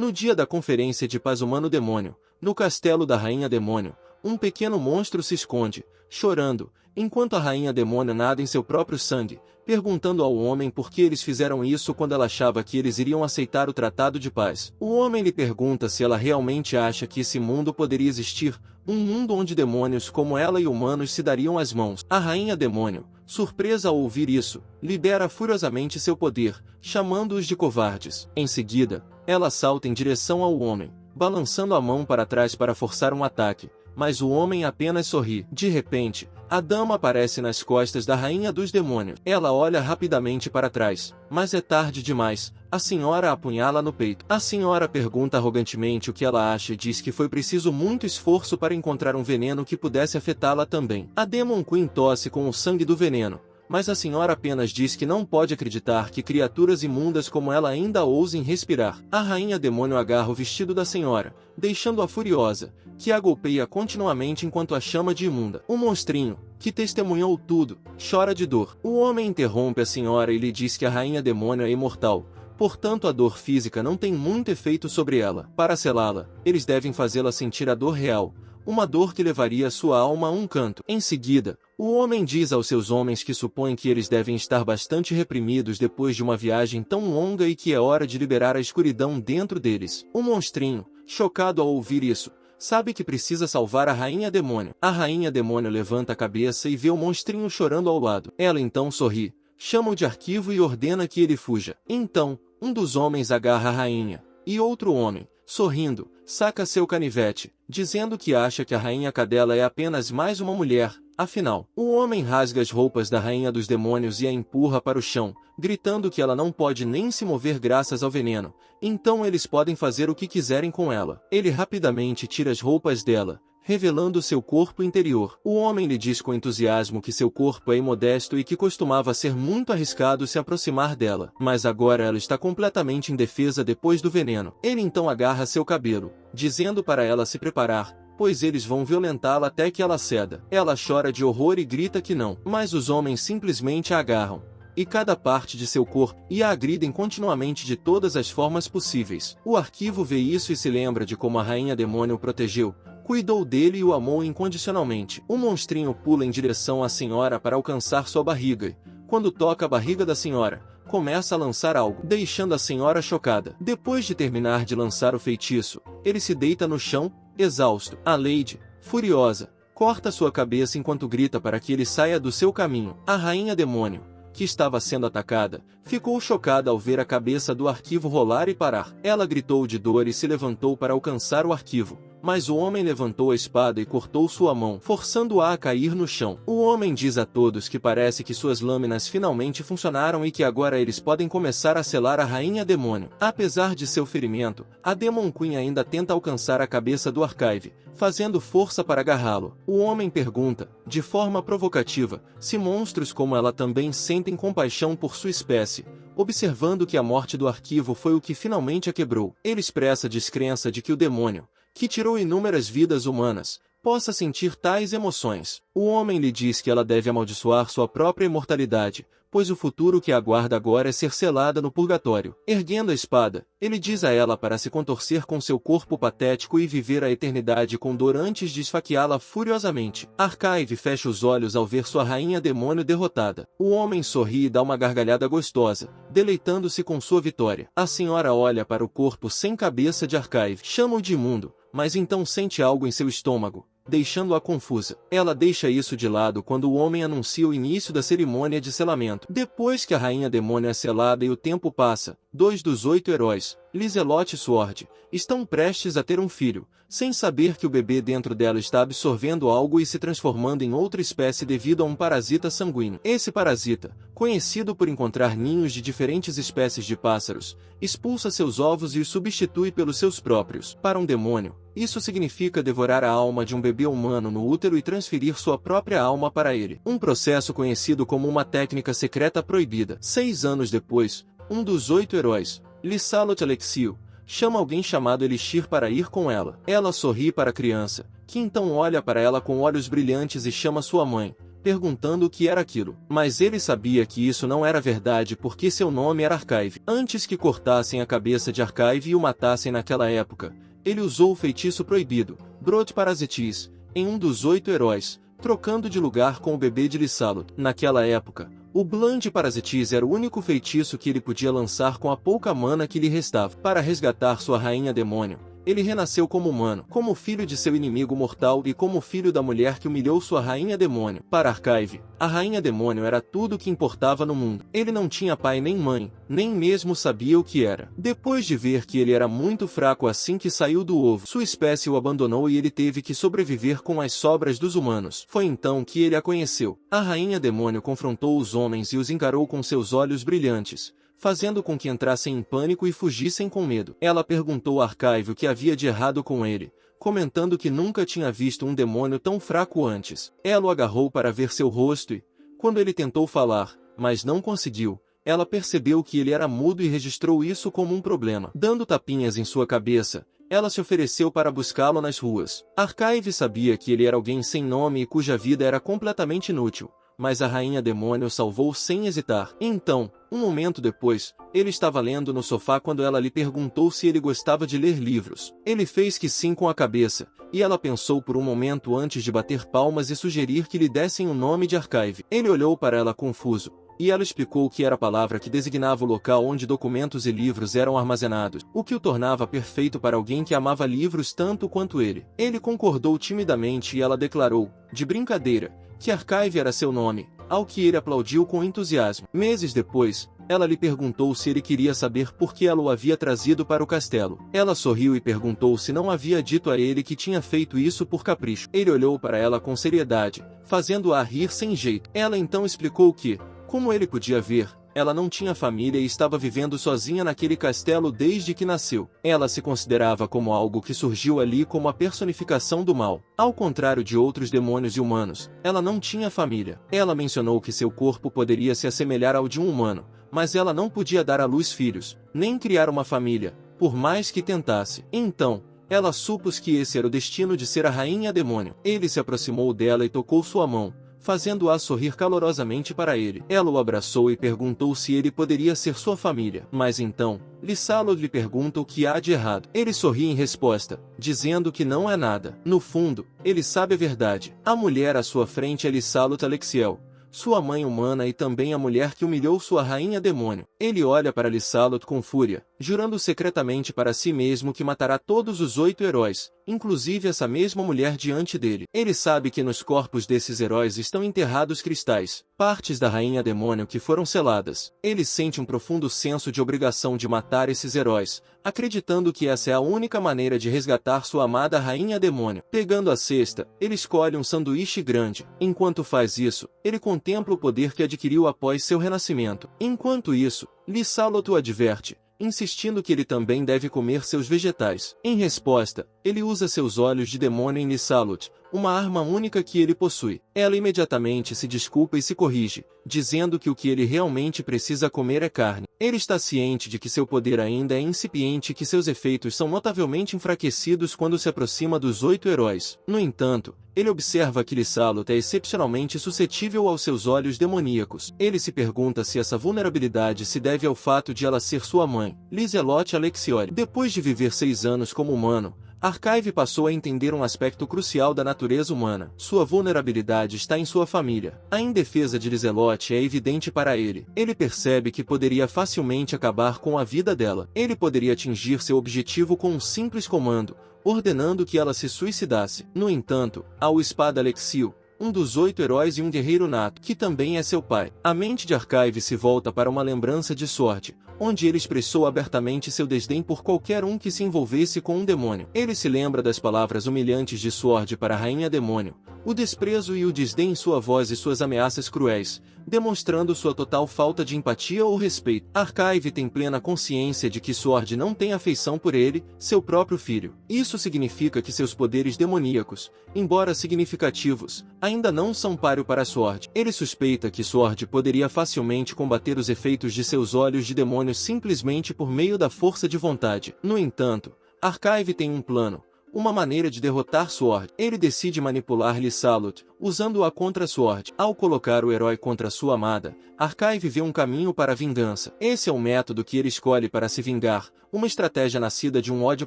No dia da conferência de paz humano-demônio, no castelo da Rainha Demônio, um pequeno monstro se esconde, chorando, enquanto a Rainha Demônio nada em seu próprio sangue, perguntando ao homem por que eles fizeram isso quando ela achava que eles iriam aceitar o tratado de paz. O homem lhe pergunta se ela realmente acha que esse mundo poderia existir, um mundo onde demônios como ela e humanos se dariam as mãos. A Rainha Demônio, surpresa ao ouvir isso, libera furiosamente seu poder, chamando-os de covardes. Em seguida, ela salta em direção ao homem, balançando a mão para trás para forçar um ataque, mas o homem apenas sorri. De repente, a dama aparece nas costas da Rainha dos Demônios. Ela olha rapidamente para trás, mas é tarde demais. A senhora apunhala no peito. A senhora pergunta arrogantemente o que ela acha e diz que foi preciso muito esforço para encontrar um veneno que pudesse afetá-la também. A Demon Queen tosse com o sangue do veneno, mas a senhora apenas diz que não pode acreditar que criaturas imundas como ela ainda ousem respirar. A Rainha Demônio agarra o vestido da senhora, deixando-a furiosa, que a golpeia continuamente enquanto a chama de imunda. O monstrinho, que testemunhou tudo, chora de dor. O homem interrompe a senhora e lhe diz que a Rainha Demônio é imortal, portanto a dor física não tem muito efeito sobre ela. Para selá-la, eles devem fazê-la sentir a dor real, uma dor que levaria sua alma a um canto. Em seguida, o homem diz aos seus homens que supõe que eles devem estar bastante reprimidos depois de uma viagem tão longa e que é hora de liberar a escuridão dentro deles. O monstrinho, chocado ao ouvir isso, sabe que precisa salvar a Rainha Demônio. A Rainha Demônio levanta a cabeça e vê o monstrinho chorando ao lado. Ela então sorri, chama-o de arquivo e ordena que ele fuja. Então, um dos homens agarra a rainha, e outro homem, sorrindo, saca seu canivete, dizendo que acha que a Rainha Cadela é apenas mais uma mulher. Afinal, o homem rasga as roupas da Rainha dos Demônios e a empurra para o chão, gritando que ela não pode nem se mover graças ao veneno, então eles podem fazer o que quiserem com ela. Ele rapidamente tira as roupas dela, revelando seu corpo interior. O homem lhe diz com entusiasmo que seu corpo é imodesto e que costumava ser muito arriscado se aproximar dela, mas agora ela está completamente indefesa depois do veneno. Ele então agarra seu cabelo, dizendo para ela se preparar, pois eles vão violentá-la até que ela ceda. Ela chora de horror e grita que não, mas os homens simplesmente a agarram, e cada parte de seu corpo, e a agridem continuamente de todas as formas possíveis. O arquivo vê isso e se lembra de como a Rainha Demônio o protegeu, cuidou dele e o amou incondicionalmente. O monstrinho pula em direção à senhora para alcançar sua barriga e, quando toca a barriga da senhora, começa a lançar algo, deixando a senhora chocada. Depois de terminar de lançar o feitiço, ele se deita no chão, exausto. A Lady, furiosa, corta sua cabeça enquanto grita para que ele saia do seu caminho. A Rainha Demônio, que estava sendo atacada, ficou chocada ao ver a cabeça do arquivo rolar e parar. Ela gritou de dor e se levantou para alcançar o arquivo, mas o homem levantou a espada e cortou sua mão, forçando-a a cair no chão. O homem diz a todos que parece que suas lâminas finalmente funcionaram e que agora eles podem começar a selar a Rainha Demônio. Apesar de seu ferimento, a Demon Queen ainda tenta alcançar a cabeça do Archive, fazendo força para agarrá-lo. O homem pergunta, de forma provocativa, se monstros como ela também sentem compaixão por sua espécie, observando que a morte do arquivo foi o que finalmente a quebrou. Ele expressa descrença de que o demônio, que tirou inúmeras vidas humanas, possa sentir tais emoções. O homem lhe diz que ela deve amaldiçoar sua própria imortalidade, pois o futuro que a aguarda agora é ser selada no purgatório. Erguendo a espada, ele diz a ela para se contorcer com seu corpo patético e viver a eternidade com dor antes de esfaqueá-la furiosamente. Archive fecha os olhos ao ver sua Rainha Demônio derrotada. O homem sorri e dá uma gargalhada gostosa, deleitando-se com sua vitória. A senhora olha para o corpo sem cabeça de Archive, chama-o de imundo, mas então sente algo em seu estômago, deixando-a confusa. Ela deixa isso de lado quando o homem anuncia o início da cerimônia de selamento. Depois que a Rainha Demônio é selada e o tempo passa, 2 dos 8 heróis, Lizelot e Sword, estão prestes a ter um filho, sem saber que o bebê dentro dela está absorvendo algo e se transformando em outra espécie devido a um parasita sanguíneo. Esse parasita, conhecido por encontrar ninhos de diferentes espécies de pássaros, expulsa seus ovos e os substitui pelos seus próprios. Para um demônio, isso significa devorar a alma de um bebê humano no útero e transferir sua própria alma para ele. Um processo conhecido como uma técnica secreta proibida. 6 anos depois, um dos 8 heróis, Lissalot Alexio, chama alguém chamado Elixir para ir com ela. Ela sorri para a criança, que então olha para ela com olhos brilhantes e chama sua mãe, perguntando o que era aquilo. Mas ele sabia que isso não era verdade porque seu nome era Archive. Antes que cortassem a cabeça de Archive e o matassem naquela época, ele usou o feitiço proibido, Brod Parasites, em um dos 8 heróis, trocando de lugar com o bebê de Lysalut. Naquela época, o Bland Parasites era o único feitiço que ele podia lançar com a pouca mana que lhe restava. Para resgatar sua rainha demônio, ele renasceu como humano, como filho de seu inimigo mortal e como filho da mulher que humilhou sua rainha demônio. Para Archive, a rainha demônio era tudo o que importava no mundo. Ele não tinha pai nem mãe, nem mesmo sabia o que era. Depois de ver que ele era muito fraco assim que saiu do ovo, sua espécie o abandonou e ele teve que sobreviver com as sobras dos humanos. Foi então que ele a conheceu. A rainha demônio confrontou os homens e os encarou com seus olhos brilhantes, fazendo com que entrassem em pânico e fugissem com medo. Ela perguntou a Archive o que havia de errado com ele, comentando que nunca tinha visto um demônio tão fraco antes. Ela o agarrou para ver seu rosto e, quando ele tentou falar, mas não conseguiu, ela percebeu que ele era mudo e registrou isso como um problema. Dando tapinhas em sua cabeça, ela se ofereceu para buscá-lo nas ruas. Archive sabia que ele era alguém sem nome e cuja vida era completamente inútil, mas a rainha demônio o salvou sem hesitar. Então, um momento depois, ele estava lendo no sofá quando ela lhe perguntou se ele gostava de ler livros. Ele fez que sim com a cabeça, e ela pensou por um momento antes de bater palmas e sugerir que lhe dessem o nome de Archive. Ele olhou para ela confuso, e ela explicou que era a palavra que designava o local onde documentos e livros eram armazenados, o que o tornava perfeito para alguém que amava livros tanto quanto ele. Ele concordou timidamente e ela declarou, de brincadeira, que Archive era seu nome, ao que ele aplaudiu com entusiasmo. Meses depois, ela lhe perguntou se ele queria saber por que ela o havia trazido para o castelo. Ela sorriu e perguntou se não havia dito a ele que tinha feito isso por capricho. Ele olhou para ela com seriedade, fazendo-a rir sem jeito. Ela então explicou que, como ele podia ver, ela não tinha família e estava vivendo sozinha naquele castelo desde que nasceu. Ela se considerava como algo que surgiu ali como a personificação do mal. Ao contrário de outros demônios e humanos, ela não tinha família. Ela mencionou que seu corpo poderia se assemelhar ao de um humano, mas ela não podia dar à luz filhos, nem criar uma família, por mais que tentasse. Então, ela supôs que esse era o destino de ser a rainha demônio. Ele se aproximou dela e tocou sua mão, fazendo-a sorrir calorosamente para ele. Ela o abraçou e perguntou se ele poderia ser sua família. Mas então, Lysalut lhe pergunta o que há de errado. Ele sorri em resposta, dizendo que não é nada. No fundo, ele sabe a verdade. A mulher à sua frente é Lysalut Alexiel, sua mãe humana e também a mulher que humilhou sua rainha demônio. Ele olha para Lysalut com fúria, jurando secretamente para si mesmo que matará todos os 8 heróis, inclusive essa mesma mulher diante dele. Ele sabe que nos corpos desses heróis estão enterrados cristais, partes da rainha demônio que foram seladas. Ele sente um profundo senso de obrigação de matar esses heróis, acreditando que essa é a única maneira de resgatar sua amada rainha demônio. Pegando a cesta, ele escolhe um sanduíche grande. Enquanto faz isso, ele contempla o poder que adquiriu após seu renascimento. Enquanto isso, Lysalut o adverte, insistindo que ele também deve comer seus vegetais. Em resposta, ele usa seus olhos de demônio em Lysalut, uma arma única que ele possui. Ela imediatamente se desculpa e se corrige, dizendo que o que ele realmente precisa comer é carne. Ele está ciente de que seu poder ainda é incipiente e que seus efeitos são notavelmente enfraquecidos quando se aproxima dos 8 heróis. No entanto, ele observa que Lysalut é excepcionalmente suscetível aos seus olhos demoníacos. Ele se pergunta se essa vulnerabilidade se deve ao fato de ela ser sua mãe, Lysalut Alexioli. Depois de viver 6 anos como humano, Archive passou a entender um aspecto crucial da natureza humana. Sua vulnerabilidade está em sua família. A indefesa de Lysalut é evidente para ele. Ele percebe que poderia facilmente acabar com a vida dela. Ele poderia atingir seu objetivo com um simples comando, ordenando que ela se suicidasse. No entanto, há o Espada Alexio, um dos 8 heróis e um guerreiro nato, que também é seu pai. A mente de Archive se volta para uma lembrança de Sword, onde ele expressou abertamente seu desdém por qualquer um que se envolvesse com um demônio. Ele se lembra das palavras humilhantes de Sword para a rainha demônio, o desprezo e o desdém em sua voz e suas ameaças cruéis, demonstrando sua total falta de empatia ou respeito. Archive tem plena consciência de que Sword não tem afeição por ele, seu próprio filho. Isso significa que seus poderes demoníacos, embora significativos, ainda não são páreo para Sword. Ele suspeita que Sword poderia facilmente combater os efeitos de seus olhos de demônio simplesmente por meio da força de vontade. No entanto, Archive tem um plano, uma maneira de derrotar Sword. Ele decide manipular Lysalut, usando-a contra Sword. Ao colocar o herói contra sua amada, Archive vê um caminho para a vingança. Esse é o método que ele escolhe para se vingar, uma estratégia nascida de um ódio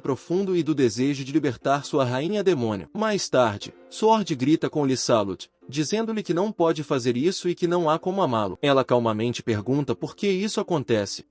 profundo e do desejo de libertar sua rainha demônio. Mais tarde, Sword grita com Lysalut, dizendo-lhe que não pode fazer isso e que não há como amá-lo. Ela calmamente pergunta por que isso acontece.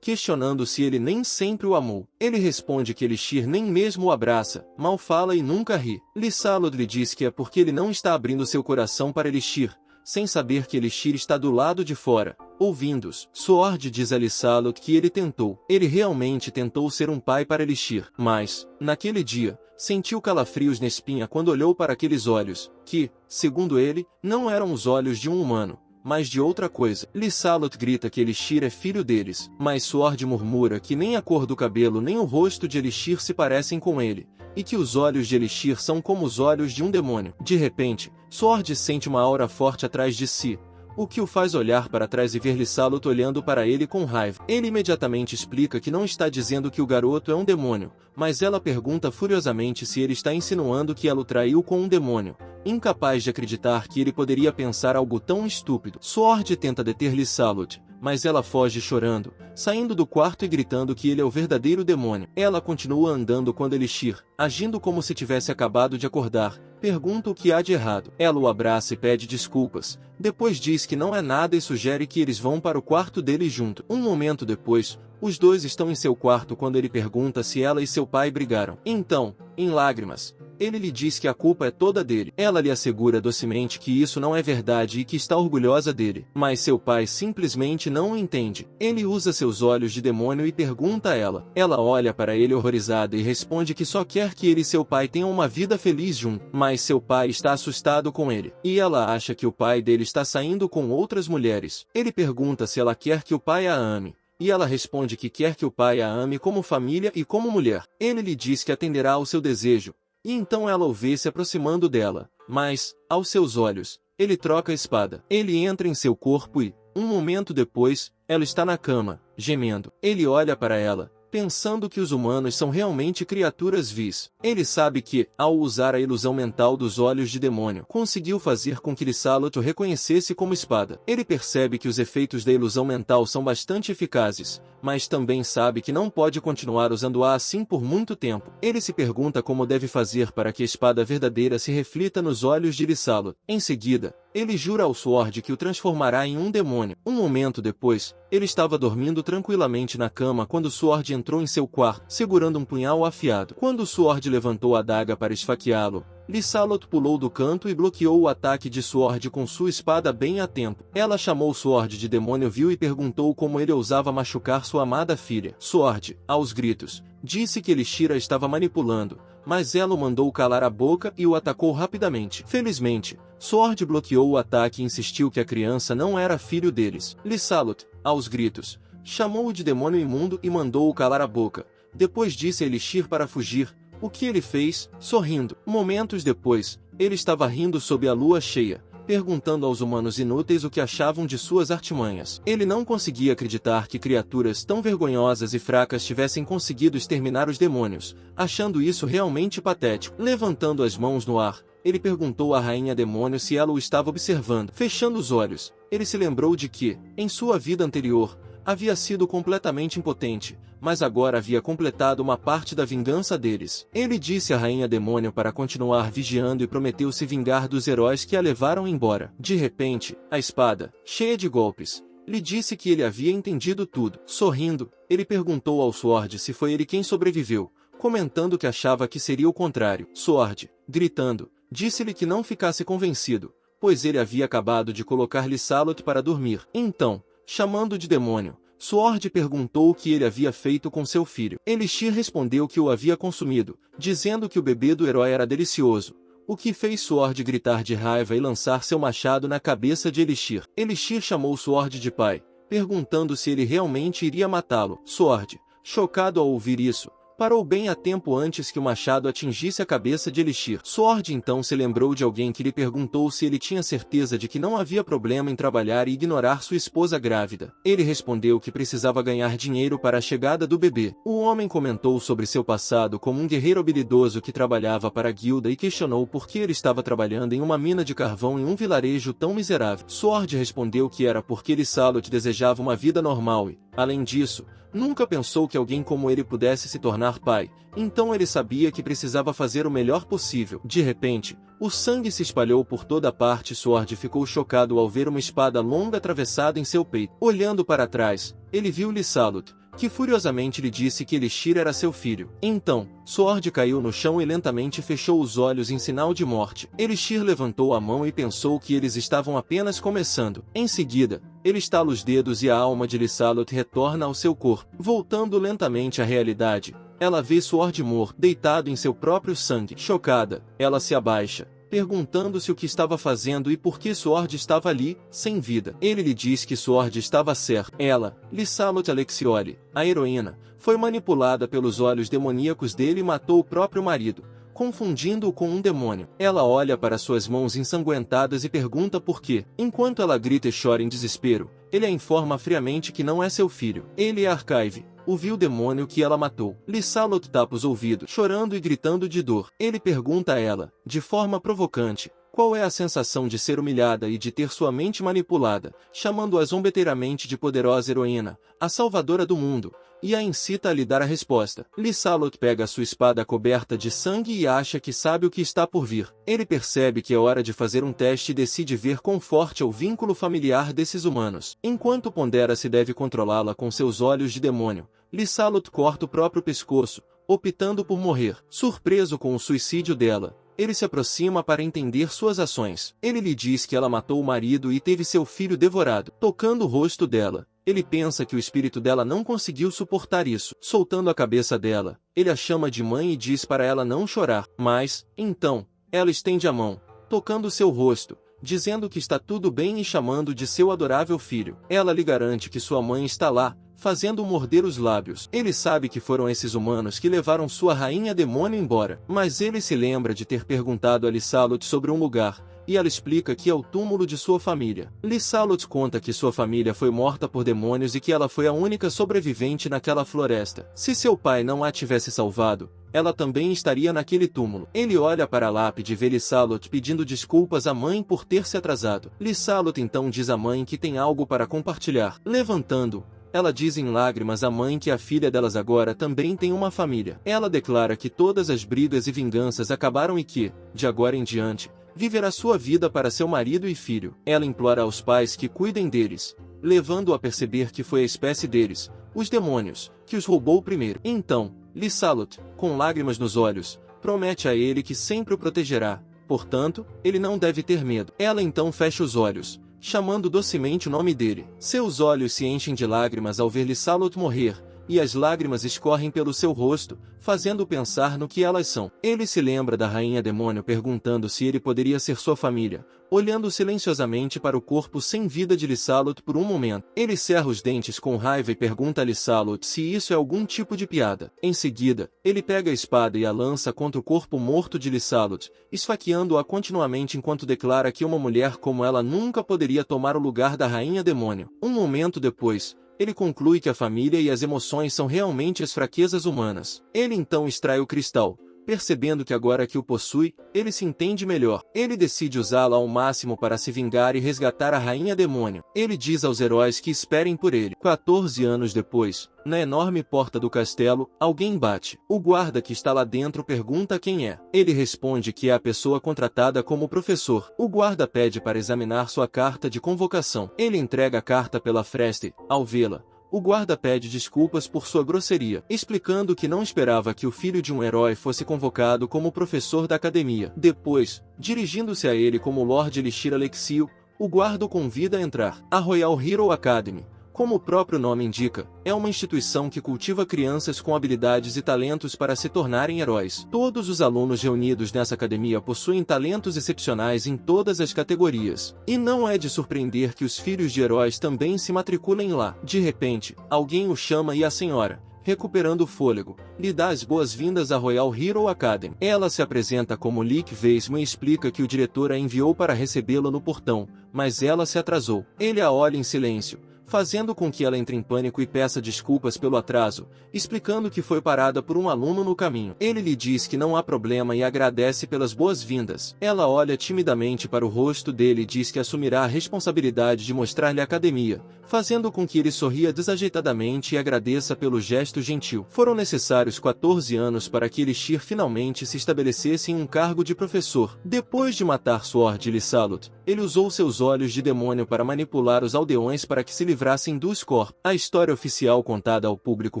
Questionando se ele nem sempre o amou. Ele responde que Elixir nem mesmo o abraça, mal fala e nunca ri. Lysalut lhe diz que é porque ele não está abrindo seu coração para Elixir, sem saber que Elixir está do lado de fora, ouvindo-os. Sword diz a Lysalut que ele realmente tentou ser um pai para Elixir, mas, naquele dia, sentiu calafrios na espinha quando olhou para aqueles olhos, que, segundo ele, não eram os olhos de um humano, mas de outra coisa. Lysalut grita que Elixir é filho deles, mas Sword murmura que nem a cor do cabelo nem o rosto de Elixir se parecem com ele, e que os olhos de Elixir são como os olhos de um demônio. De repente, Sword sente uma aura forte atrás de si, o que o faz olhar para trás e ver Lysalut olhando para ele com raiva. Ele imediatamente explica que não está dizendo que o garoto é um demônio, mas ela pergunta furiosamente se ele está insinuando que ela o traiu com um demônio, incapaz de acreditar que ele poderia pensar algo tão estúpido. Sword tenta deter Lysalut, mas ela foge chorando, saindo do quarto e gritando que ele é o verdadeiro demônio. Ela continua andando quando Elixir, agindo como se tivesse acabado de acordar, pergunta o que há de errado. Ela o abraça e pede desculpas, depois diz que não é nada e sugere que eles vão para o quarto dele junto. Um momento depois, os dois estão em seu quarto quando ele pergunta se ela e seu pai brigaram. Então, em lágrimas, ele lhe diz que a culpa é toda dele. Ela lhe assegura docemente que isso não é verdade e que está orgulhosa dele. Mas seu pai simplesmente não o entende. Ele usa seus olhos de demônio e pergunta a ela. Ela olha para ele horrorizada e responde que só quer que ele e seu pai tenham uma vida feliz juntos. Mas seu pai está assustado com ele. E ela acha que o pai dele está saindo com outras mulheres. Ele pergunta se ela quer que o pai a ame. E ela responde que quer que o pai a ame como família e como mulher. Ele lhe diz que atenderá ao seu desejo. E então ela o vê se aproximando dela, mas, aos seus olhos, ele troca a espada. Ele entra em seu corpo e, um momento depois, ela está na cama, gemendo. Ele olha para ela, pensando que os humanos são realmente criaturas vis. Ele sabe que, ao usar a ilusão mental dos olhos de demônio, conseguiu fazer com que Lysalut o reconhecesse como espada. Ele percebe que os efeitos da ilusão mental são bastante eficazes, mas também sabe que não pode continuar usando-a assim por muito tempo. Ele se pergunta como deve fazer para que a espada verdadeira se reflita nos olhos de Lysalut. Em seguida, ele jura ao Sword que o transformará em um demônio. Um momento depois, ele estava dormindo tranquilamente na cama quando Sword entrou em seu quarto, segurando um punhal afiado. Quando Sword levantou a adaga para esfaqueá-lo, Lysalut pulou do canto e bloqueou o ataque de Sword com sua espada bem a tempo. Ela chamou Sword de demônio vil e perguntou como ele ousava machucar sua amada filha. Sword, aos gritos, disse que Elixir a estava manipulando, mas ela o mandou calar a boca e o atacou rapidamente. Felizmente, Sword bloqueou o ataque e insistiu que a criança não era filho deles. Lysalut, aos gritos, chamou-o de demônio imundo e mandou-o calar a boca. Depois disse a Elixir para fugir, o que ele fez, sorrindo. Momentos depois, ele estava rindo sob a lua cheia, perguntando aos humanos inúteis o que achavam de suas artimanhas. Ele não conseguia acreditar que criaturas tão vergonhosas e fracas tivessem conseguido exterminar os demônios, achando isso realmente patético. Levantando as mãos no ar, ele perguntou à rainha demônio se ela o estava observando. Fechando os olhos, ele se lembrou de que, em sua vida anterior, havia sido completamente impotente, mas agora havia completado uma parte da vingança deles. Ele disse à rainha demônio para continuar vigiando e prometeu se vingar dos heróis que a levaram embora. De repente, a espada, cheia de golpes, lhe disse que ele havia entendido tudo. Sorrindo, ele perguntou ao Sword se foi ele quem sobreviveu, comentando que achava que seria o contrário. Sword, gritando, disse-lhe que não ficasse convencido, pois ele havia acabado de colocar Lysalut para dormir. Então, chamando de demônio, Sword perguntou o que ele havia feito com seu filho. Elixir respondeu que o havia consumido, dizendo que o bebê do herói era delicioso, o que fez Sword gritar de raiva e lançar seu machado na cabeça de Elixir. Elixir chamou Sword de pai, perguntando se ele realmente iria matá-lo. Sword, chocado ao ouvir isso, Parou bem a tempo antes que o machado atingisse a cabeça de Elixir. Sword então se lembrou de alguém que lhe perguntou se ele tinha certeza de que não havia problema em trabalhar e ignorar sua esposa grávida. Ele respondeu que precisava ganhar dinheiro para a chegada do bebê. O homem comentou sobre seu passado como um guerreiro habilidoso que trabalhava para a guilda e questionou por que ele estava trabalhando em uma mina de carvão em um vilarejo tão miserável. Sword respondeu que era porque Lysalot desejava uma vida normal e, além disso, nunca pensou que alguém como ele pudesse se tornar pai, então ele sabia que precisava fazer o melhor possível. De repente, o sangue se espalhou por toda parte e Sword ficou chocado ao ver uma espada longa atravessada em seu peito. Olhando para trás, ele viu Lysalot, que furiosamente lhe disse que Elixir era seu filho. Então, Sword caiu no chão e lentamente fechou os olhos em sinal de morte. Elixir levantou a mão e pensou que eles estavam apenas começando. Em seguida, ele estala os dedos e a alma de Lysalot retorna ao seu corpo. Voltando lentamente à realidade, ela vê Sword morto, deitado em seu próprio sangue. Chocada, ela se abaixa, perguntando-se o que estava fazendo e por que Sword estava ali, sem vida. Ele lhe diz que Sword estava certo. Ela, Lysalot Alexioli, a heroína, foi manipulada pelos olhos demoníacos dele e matou o próprio marido, confundindo-o com um demônio. Ela olha para suas mãos ensanguentadas e pergunta por quê. Enquanto ela grita e chora em desespero, ele a informa friamente que não é seu filho. Ele é Archive, o vil demônio que ela matou. Lysalot tapa os ouvidos, chorando e gritando de dor. Ele pergunta a ela, de forma provocante, qual é a sensação de ser humilhada e de ter sua mente manipulada, chamando-a zombeteiramente de poderosa heroína, a salvadora do mundo, e a incita a lhe dar a resposta. Lysalot pega a sua espada coberta de sangue e acha que sabe o que está por vir. Ele percebe que é hora de fazer um teste e decide ver quão forte é o vínculo familiar desses humanos. Enquanto pondera se deve controlá-la com seus olhos de demônio, Lysalot corta o próprio pescoço, optando por morrer. Surpreso com o suicídio dela, ele se aproxima para entender suas ações. Ele lhe diz que ela matou o marido e teve seu filho devorado. Tocando o rosto dela, ele pensa que o espírito dela não conseguiu suportar isso. Soltando a cabeça dela, ele a chama de mãe e diz para ela não chorar. Mas, então, ela estende a mão, tocando seu rosto, dizendo que está tudo bem e chamando de seu adorável filho. Ela lhe garante que sua mãe está lá, fazendo-o morder os lábios. Ele sabe que foram esses humanos que levaram sua rainha demônio embora. Mas ele se lembra de ter perguntado a Lysalot sobre um lugar, e ela explica que é o túmulo de sua família. Lysalot conta que sua família foi morta por demônios e que ela foi a única sobrevivente naquela floresta. Se seu pai não a tivesse salvado, ela também estaria naquele túmulo. Ele olha para a lápide e vê Lysalot pedindo desculpas à mãe por ter se atrasado. Lysalot então diz à mãe que tem algo para compartilhar. Levantando, ela diz em lágrimas à mãe que a filha delas agora também tem uma família. Ela declara que todas as brigas e vinganças acabaram e que, de agora em diante, viverá sua vida para seu marido e filho. Ela implora aos pais que cuidem deles, levando-o a perceber que foi a espécie deles, os demônios, que os roubou primeiro. Então, Lysalot, com lágrimas nos olhos, promete a ele que sempre o protegerá. Portanto, ele não deve ter medo. Ela então fecha os olhos, chamando docemente o nome dele. Seus olhos se enchem de lágrimas ao ver Lysalot morrer, e as lágrimas escorrem pelo seu rosto, fazendo pensar no que elas são. Ele se lembra da rainha demônio perguntando se ele poderia ser sua família, olhando silenciosamente para o corpo sem vida de Lysalot por um momento. Ele cerra os dentes com raiva e pergunta a Lysalot se isso é algum tipo de piada. Em seguida, ele pega a espada e a lança contra o corpo morto de Lysalot, esfaqueando-a continuamente enquanto declara que uma mulher como ela nunca poderia tomar o lugar da rainha demônio. Um momento depois, ele conclui que a família e as emoções são realmente as fraquezas humanas. Ele então extrai o cristal, percebendo que agora que o possui, ele se entende melhor. Ele decide usá-lo ao máximo para se vingar e resgatar a rainha demônio. Ele diz aos heróis que esperem por ele. 14 anos depois, na enorme porta do castelo, alguém bate. O guarda que está lá dentro pergunta quem é. Ele responde que é a pessoa contratada como professor. O guarda pede para examinar sua carta de convocação. Ele entrega a carta pela fresta. Ao vê-la, o guarda pede desculpas por sua grosseria, explicando que não esperava que o filho de um herói fosse convocado como professor da academia. Depois, dirigindo-se a ele como Lord Elixir Alexio, o guarda o convida a entrar. A Royal Hero Academy, como o próprio nome indica, é uma instituição que cultiva crianças com habilidades e talentos para se tornarem heróis. Todos os alunos reunidos nessa academia possuem talentos excepcionais em todas as categorias. E não é de surpreender que os filhos de heróis também se matriculem lá. De repente, alguém o chama e a senhora, recuperando o fôlego, lhe dá as boas-vindas à Royal Hero Academy. Ela se apresenta como Lick Weissman e explica que o diretor a enviou para recebê-la no portão, mas ela se atrasou. Ele a olha em silêncio, fazendo com que ela entre em pânico e peça desculpas pelo atraso, explicando que foi parada por um aluno no caminho. Ele lhe diz que não há problema e agradece pelas boas-vindas. Ela olha timidamente para o rosto dele e diz que assumirá a responsabilidade de mostrar-lhe a academia, fazendo com que ele sorria desajeitadamente e agradeça pelo gesto gentil. Foram necessários 14 anos para que Elixir finalmente se estabelecesse em um cargo de professor. Depois de matar Sword e Lysalut, ele usou seus olhos de demônio para manipular os aldeões para que se livrassem dos corpos. A história oficial contada ao público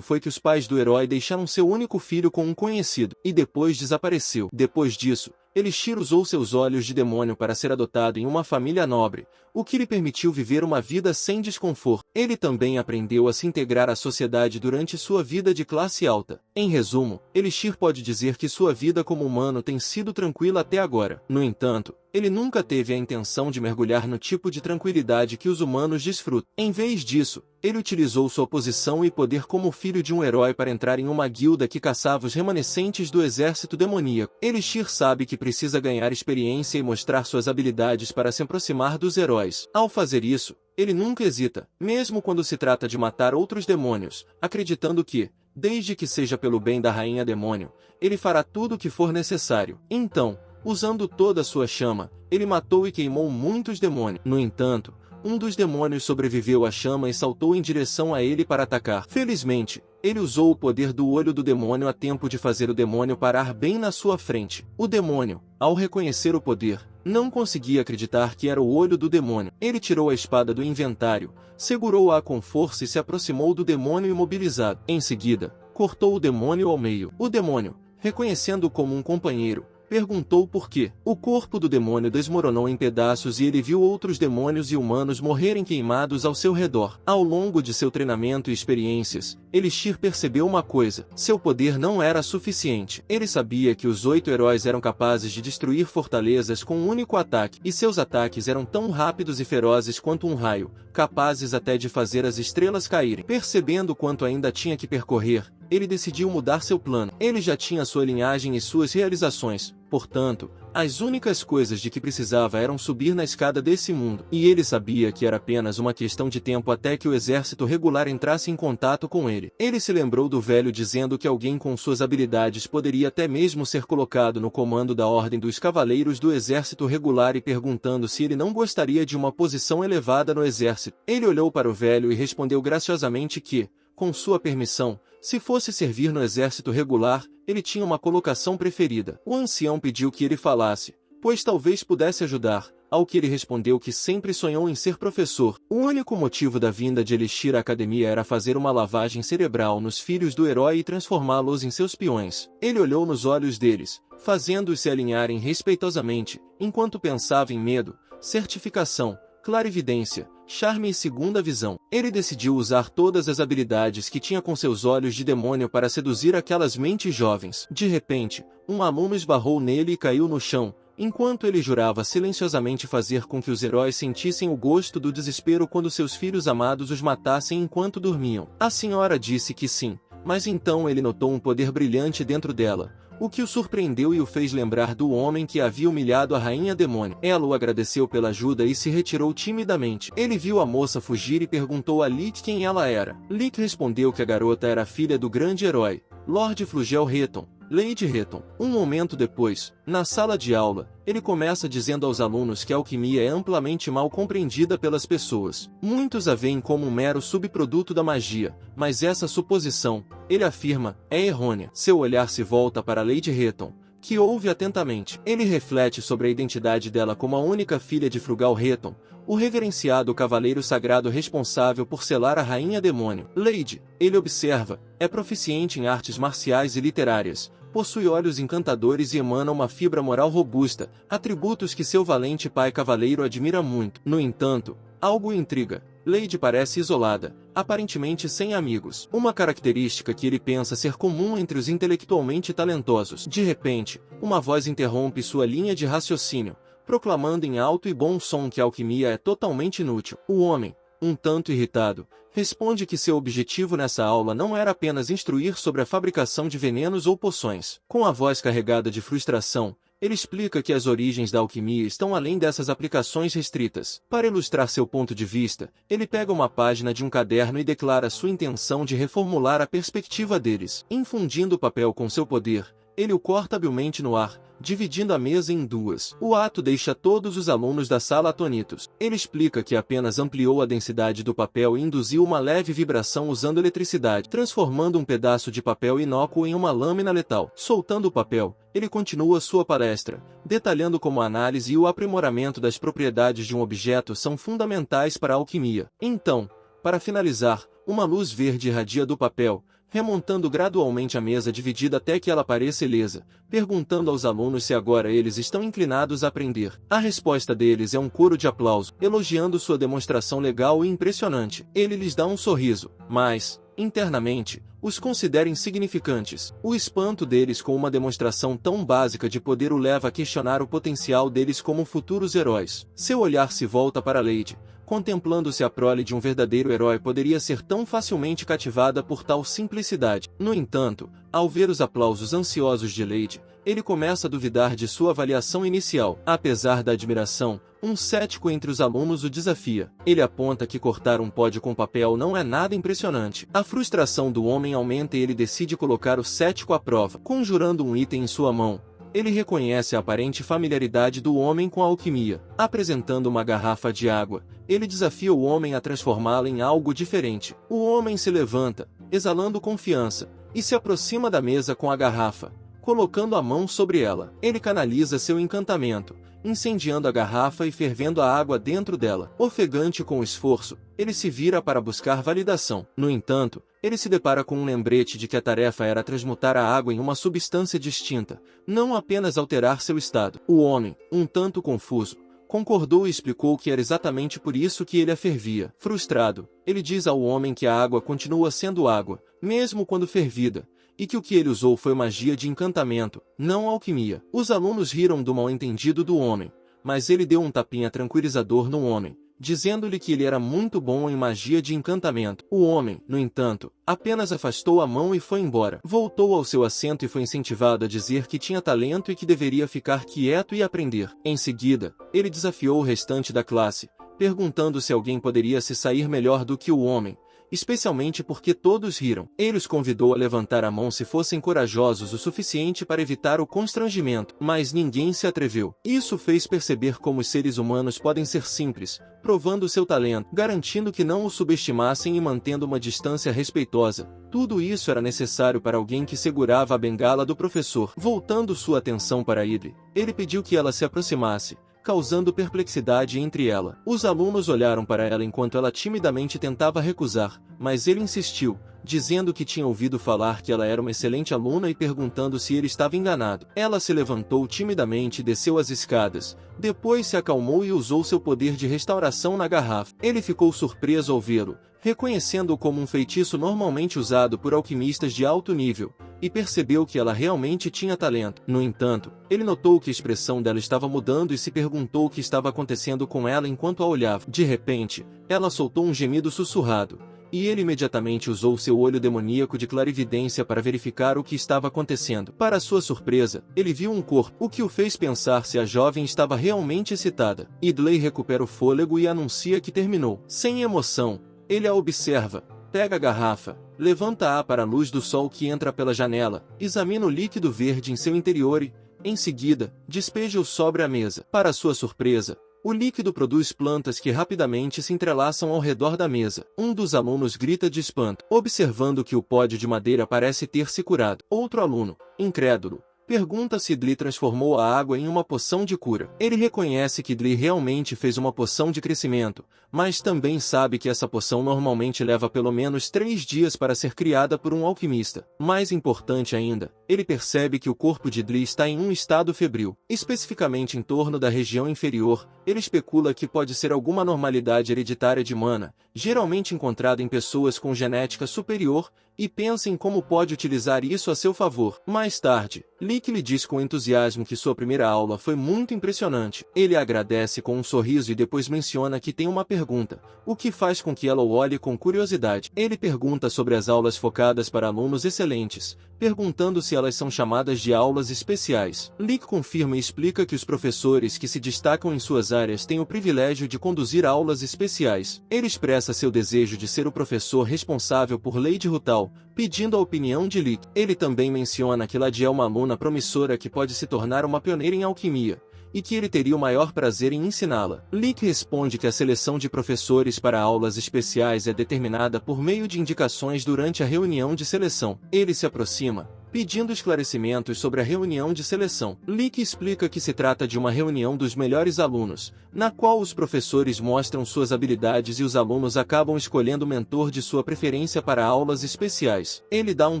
foi que os pais do herói deixaram seu único filho com um conhecido, e depois desapareceu. Depois disso, Elixir usou seus olhos de demônio para ser adotado em uma família nobre, o que lhe permitiu viver uma vida sem desconforto. Ele também aprendeu a se integrar à sociedade durante sua vida de classe alta. Em resumo, Elixir pode dizer que sua vida como humano tem sido tranquila até agora. No entanto, ele nunca teve a intenção de mergulhar no tipo de tranquilidade que os humanos desfrutam. Em vez disso, ele utilizou sua posição e poder como filho de um herói para entrar em uma guilda que caçava os remanescentes do exército demoníaco. Elixir sabe que precisa ganhar experiência e mostrar suas habilidades para se aproximar dos heróis. Ao fazer isso, ele nunca hesita, mesmo quando se trata de matar outros demônios, acreditando que, desde que seja pelo bem da Rainha Demônio, ele fará tudo o que for necessário. Então, usando toda a sua chama, ele matou e queimou muitos demônios. No entanto, um dos demônios sobreviveu à chama e saltou em direção a ele para atacar. Felizmente, ele usou o poder do olho do demônio a tempo de fazer o demônio parar bem na sua frente. O demônio, ao reconhecer o poder, não conseguia acreditar que era o olho do demônio. Ele tirou a espada do inventário, segurou-a com força e se aproximou do demônio imobilizado. Em seguida, cortou o demônio ao meio. O demônio, reconhecendo-o como um companheiro, perguntou por quê. O corpo do demônio desmoronou em pedaços e ele viu outros demônios e humanos morrerem queimados ao seu redor. Ao longo de seu treinamento e experiências, Elixir percebeu uma coisa: seu poder não era suficiente. Ele sabia que os 8 heróis eram capazes de destruir fortalezas com um único ataque, e seus ataques eram tão rápidos e ferozes quanto um raio, capazes até de fazer as estrelas caírem. Percebendo quanto ainda tinha que percorrer, ele decidiu mudar seu plano. Ele já tinha sua linhagem e suas realizações, portanto, as únicas coisas de que precisava eram subir na escada desse mundo. E ele sabia que era apenas uma questão de tempo até que o exército regular entrasse em contato com ele. Ele se lembrou do velho dizendo que alguém com suas habilidades poderia até mesmo ser colocado no comando da Ordem dos Cavaleiros do Exército Regular e perguntando se ele não gostaria de uma posição elevada no exército. Ele olhou para o velho e respondeu graciosamente que, com sua permissão, se fosse servir no exército regular, ele tinha uma colocação preferida. O ancião pediu que ele falasse, pois talvez pudesse ajudar, ao que ele respondeu que sempre sonhou em ser professor. O único motivo da vinda de Elixir à academia era fazer uma lavagem cerebral nos filhos do herói e transformá-los em seus peões. Ele olhou nos olhos deles, fazendo-os se alinharem respeitosamente, enquanto pensava em medo, certificação, clarividência, charme e segunda visão. Ele decidiu usar todas as habilidades que tinha com seus olhos de demônio para seduzir aquelas mentes jovens. De repente, um aluno esbarrou nele e caiu no chão, enquanto ele jurava silenciosamente fazer com que os heróis sentissem o gosto do desespero quando seus filhos amados os matassem enquanto dormiam. A senhora disse que sim, mas então ele notou um poder brilhante dentro dela, o que o surpreendeu e o fez lembrar do homem que havia humilhado a Rainha Demônio. Ela o agradeceu pela ajuda e se retirou timidamente. Ele viu a moça fugir e perguntou a Lick quem ela era. Lick respondeu que a garota era filha do grande herói, Lord Flugel Retton, Lady Retton. Um momento depois, na sala de aula, ele começa dizendo aos alunos que a alquimia é amplamente mal compreendida pelas pessoas. Muitos a veem como um mero subproduto da magia, mas essa suposição, ele afirma, é errônea. Seu olhar se volta para Lady Retton, que ouve atentamente. Ele reflete sobre a identidade dela como a única filha de Frugal Retton, o reverenciado cavaleiro sagrado responsável por selar a Rainha Demônio. Lady, ele observa, é proficiente em artes marciais e literárias, possui olhos encantadores e emana uma fibra moral robusta, atributos que seu valente pai cavaleiro admira muito. No entanto, algo o intriga. Lady parece isolada, aparentemente sem amigos. Uma característica que ele pensa ser comum entre os intelectualmente talentosos. De repente, uma voz interrompe sua linha de raciocínio, proclamando em alto e bom som que a alquimia é totalmente inútil. O homem, um tanto irritado, responde que seu objetivo nessa aula não era apenas instruir sobre a fabricação de venenos ou poções. Com a voz carregada de frustração, ele explica que as origens da alquimia estão além dessas aplicações restritas. Para ilustrar seu ponto de vista, ele pega uma página de um caderno e declara sua intenção de reformular a perspectiva deles. Infundindo o papel com seu poder, ele o corta habilmente no ar, dividindo a mesa em duas. O ato deixa todos os alunos da sala atônitos. Ele explica que apenas ampliou a densidade do papel e induziu uma leve vibração usando eletricidade, transformando um pedaço de papel inócuo em uma lâmina letal. Soltando o papel, ele continua sua palestra, detalhando como a análise e o aprimoramento das propriedades de um objeto são fundamentais para a alquimia. Então, para finalizar, uma luz verde irradia do papel, remontando gradualmente a mesa dividida até que ela pareça ilesa, perguntando aos alunos se agora eles estão inclinados a aprender. A resposta deles é um coro de aplauso, elogiando sua demonstração legal e impressionante. Ele lhes dá um sorriso, mas, internamente, os considera insignificantes. O espanto deles com uma demonstração tão básica de poder o leva a questionar o potencial deles como futuros heróis. Seu olhar se volta para Lady, contemplando se a prole de um verdadeiro herói poderia ser tão facilmente cativada por tal simplicidade. No entanto, ao ver os aplausos ansiosos de Lady, ele começa a duvidar de sua avaliação inicial. Apesar da admiração, um cético entre os alunos o desafia. Ele aponta que cortar um pódio com papel não é nada impressionante. A frustração do homem aumenta e ele decide colocar o cético à prova. Conjurando um item em sua mão, ele reconhece a aparente familiaridade do homem com a alquimia. Apresentando uma garrafa de água, ele desafia o homem a transformá-la em algo diferente. O homem se levanta, exalando confiança, e se aproxima da mesa com a garrafa, colocando a mão sobre ela. Ele canaliza seu encantamento, incendiando a garrafa e fervendo a água dentro dela. Ofegante com o esforço, ele se vira para buscar validação. No entanto, ele se depara com um lembrete de que a tarefa era transmutar a água em uma substância distinta, não apenas alterar seu estado. O homem, um tanto confuso, concordou e explicou que era exatamente por isso que ele a fervia. Frustrado, ele diz ao homem que a água continua sendo água, mesmo quando fervida, e que o que ele usou foi magia de encantamento, não alquimia. Os alunos riram do mal-entendido do homem, mas ele deu um tapinha tranquilizador no homem, dizendo-lhe que ele era muito bom em magia de encantamento. O homem, no entanto, apenas afastou a mão e foi embora. Voltou ao seu assento e foi incentivado a dizer que tinha talento e que deveria ficar quieto e aprender. Em seguida, ele desafiou o restante da classe, perguntando se alguém poderia se sair melhor do que o homem, especialmente porque todos riram. Ele os convidou a levantar a mão se fossem corajosos o suficiente para evitar o constrangimento, mas ninguém se atreveu. Isso fez perceber como os seres humanos podem ser simples, provando seu talento, garantindo que não o subestimassem e mantendo uma distância respeitosa. Tudo isso era necessário para alguém que segurava a bengala do professor. Voltando sua atenção para Idly, ele pediu que ela se aproximasse, causando perplexidade entre ela. Os alunos olharam para ela enquanto ela timidamente tentava recusar, mas ele insistiu, dizendo que tinha ouvido falar que ela era uma excelente aluna e perguntando se ele estava enganado. Ela se levantou timidamente e desceu as escadas, depois se acalmou e usou seu poder de restauração na garrafa. Ele ficou surpreso ao vê-lo, reconhecendo-o como um feitiço normalmente usado por alquimistas de alto nível, e percebeu que ela realmente tinha talento. No entanto, ele notou que a expressão dela estava mudando e se perguntou o que estava acontecendo com ela enquanto a olhava. De repente, ela soltou um gemido sussurrado, e ele imediatamente usou seu olho demoníaco de clarividência para verificar o que estava acontecendo. Para sua surpresa, ele viu um corpo, o que o fez pensar se a jovem estava realmente excitada. Idly recupera o fôlego e anuncia que terminou. Sem emoção, ele a observa, pega a garrafa, levanta-a para a luz do sol que entra pela janela, examina o líquido verde em seu interior e, em seguida, despeja-o sobre a mesa. Para sua surpresa, o líquido produz plantas que rapidamente se entrelaçam ao redor da mesa. Um dos alunos grita de espanto, observando que o pódio de madeira parece ter se curado. Outro aluno, incrédulo, pergunta se Idly transformou a água em uma poção de cura. Ele reconhece que Idly realmente fez uma poção de crescimento, mas também sabe que essa poção normalmente leva pelo menos 3 dias para ser criada por um alquimista. Mais importante ainda, ele percebe que o corpo de Idly está em um estado febril, especificamente em torno da região inferior. Ele especula que pode ser alguma anormalidade hereditária de mana, geralmente encontrada em pessoas com genética superior, e pensa em como pode utilizar isso a seu favor. Mais tarde, Lick lhe diz com entusiasmo que sua primeira aula foi muito impressionante. Ele agradece com um sorriso e depois menciona que tem uma pergunta, o que faz com que ela o olhe com curiosidade. Ele pergunta sobre as aulas focadas para alunos excelentes, perguntando se elas são chamadas de aulas especiais. Lick confirma e explica que os professores que se destacam em suas áreas têm o privilégio de conduzir aulas especiais. Ele expressa seu desejo de ser o professor responsável por Lady Rutal, pedindo a opinião de Lick. Ele também menciona que Lady é uma aluna promissora que pode se tornar uma pioneira em alquimia, e que ele teria o maior prazer em ensiná-la. Lick responde que a seleção de professores para aulas especiais é determinada por meio de indicações durante a reunião de seleção. Ele se aproxima, pedindo esclarecimentos sobre a reunião de seleção. Lick explica que se trata de uma reunião dos melhores alunos, na qual os professores mostram suas habilidades e os alunos acabam escolhendo o mentor de sua preferência para aulas especiais. Ele dá um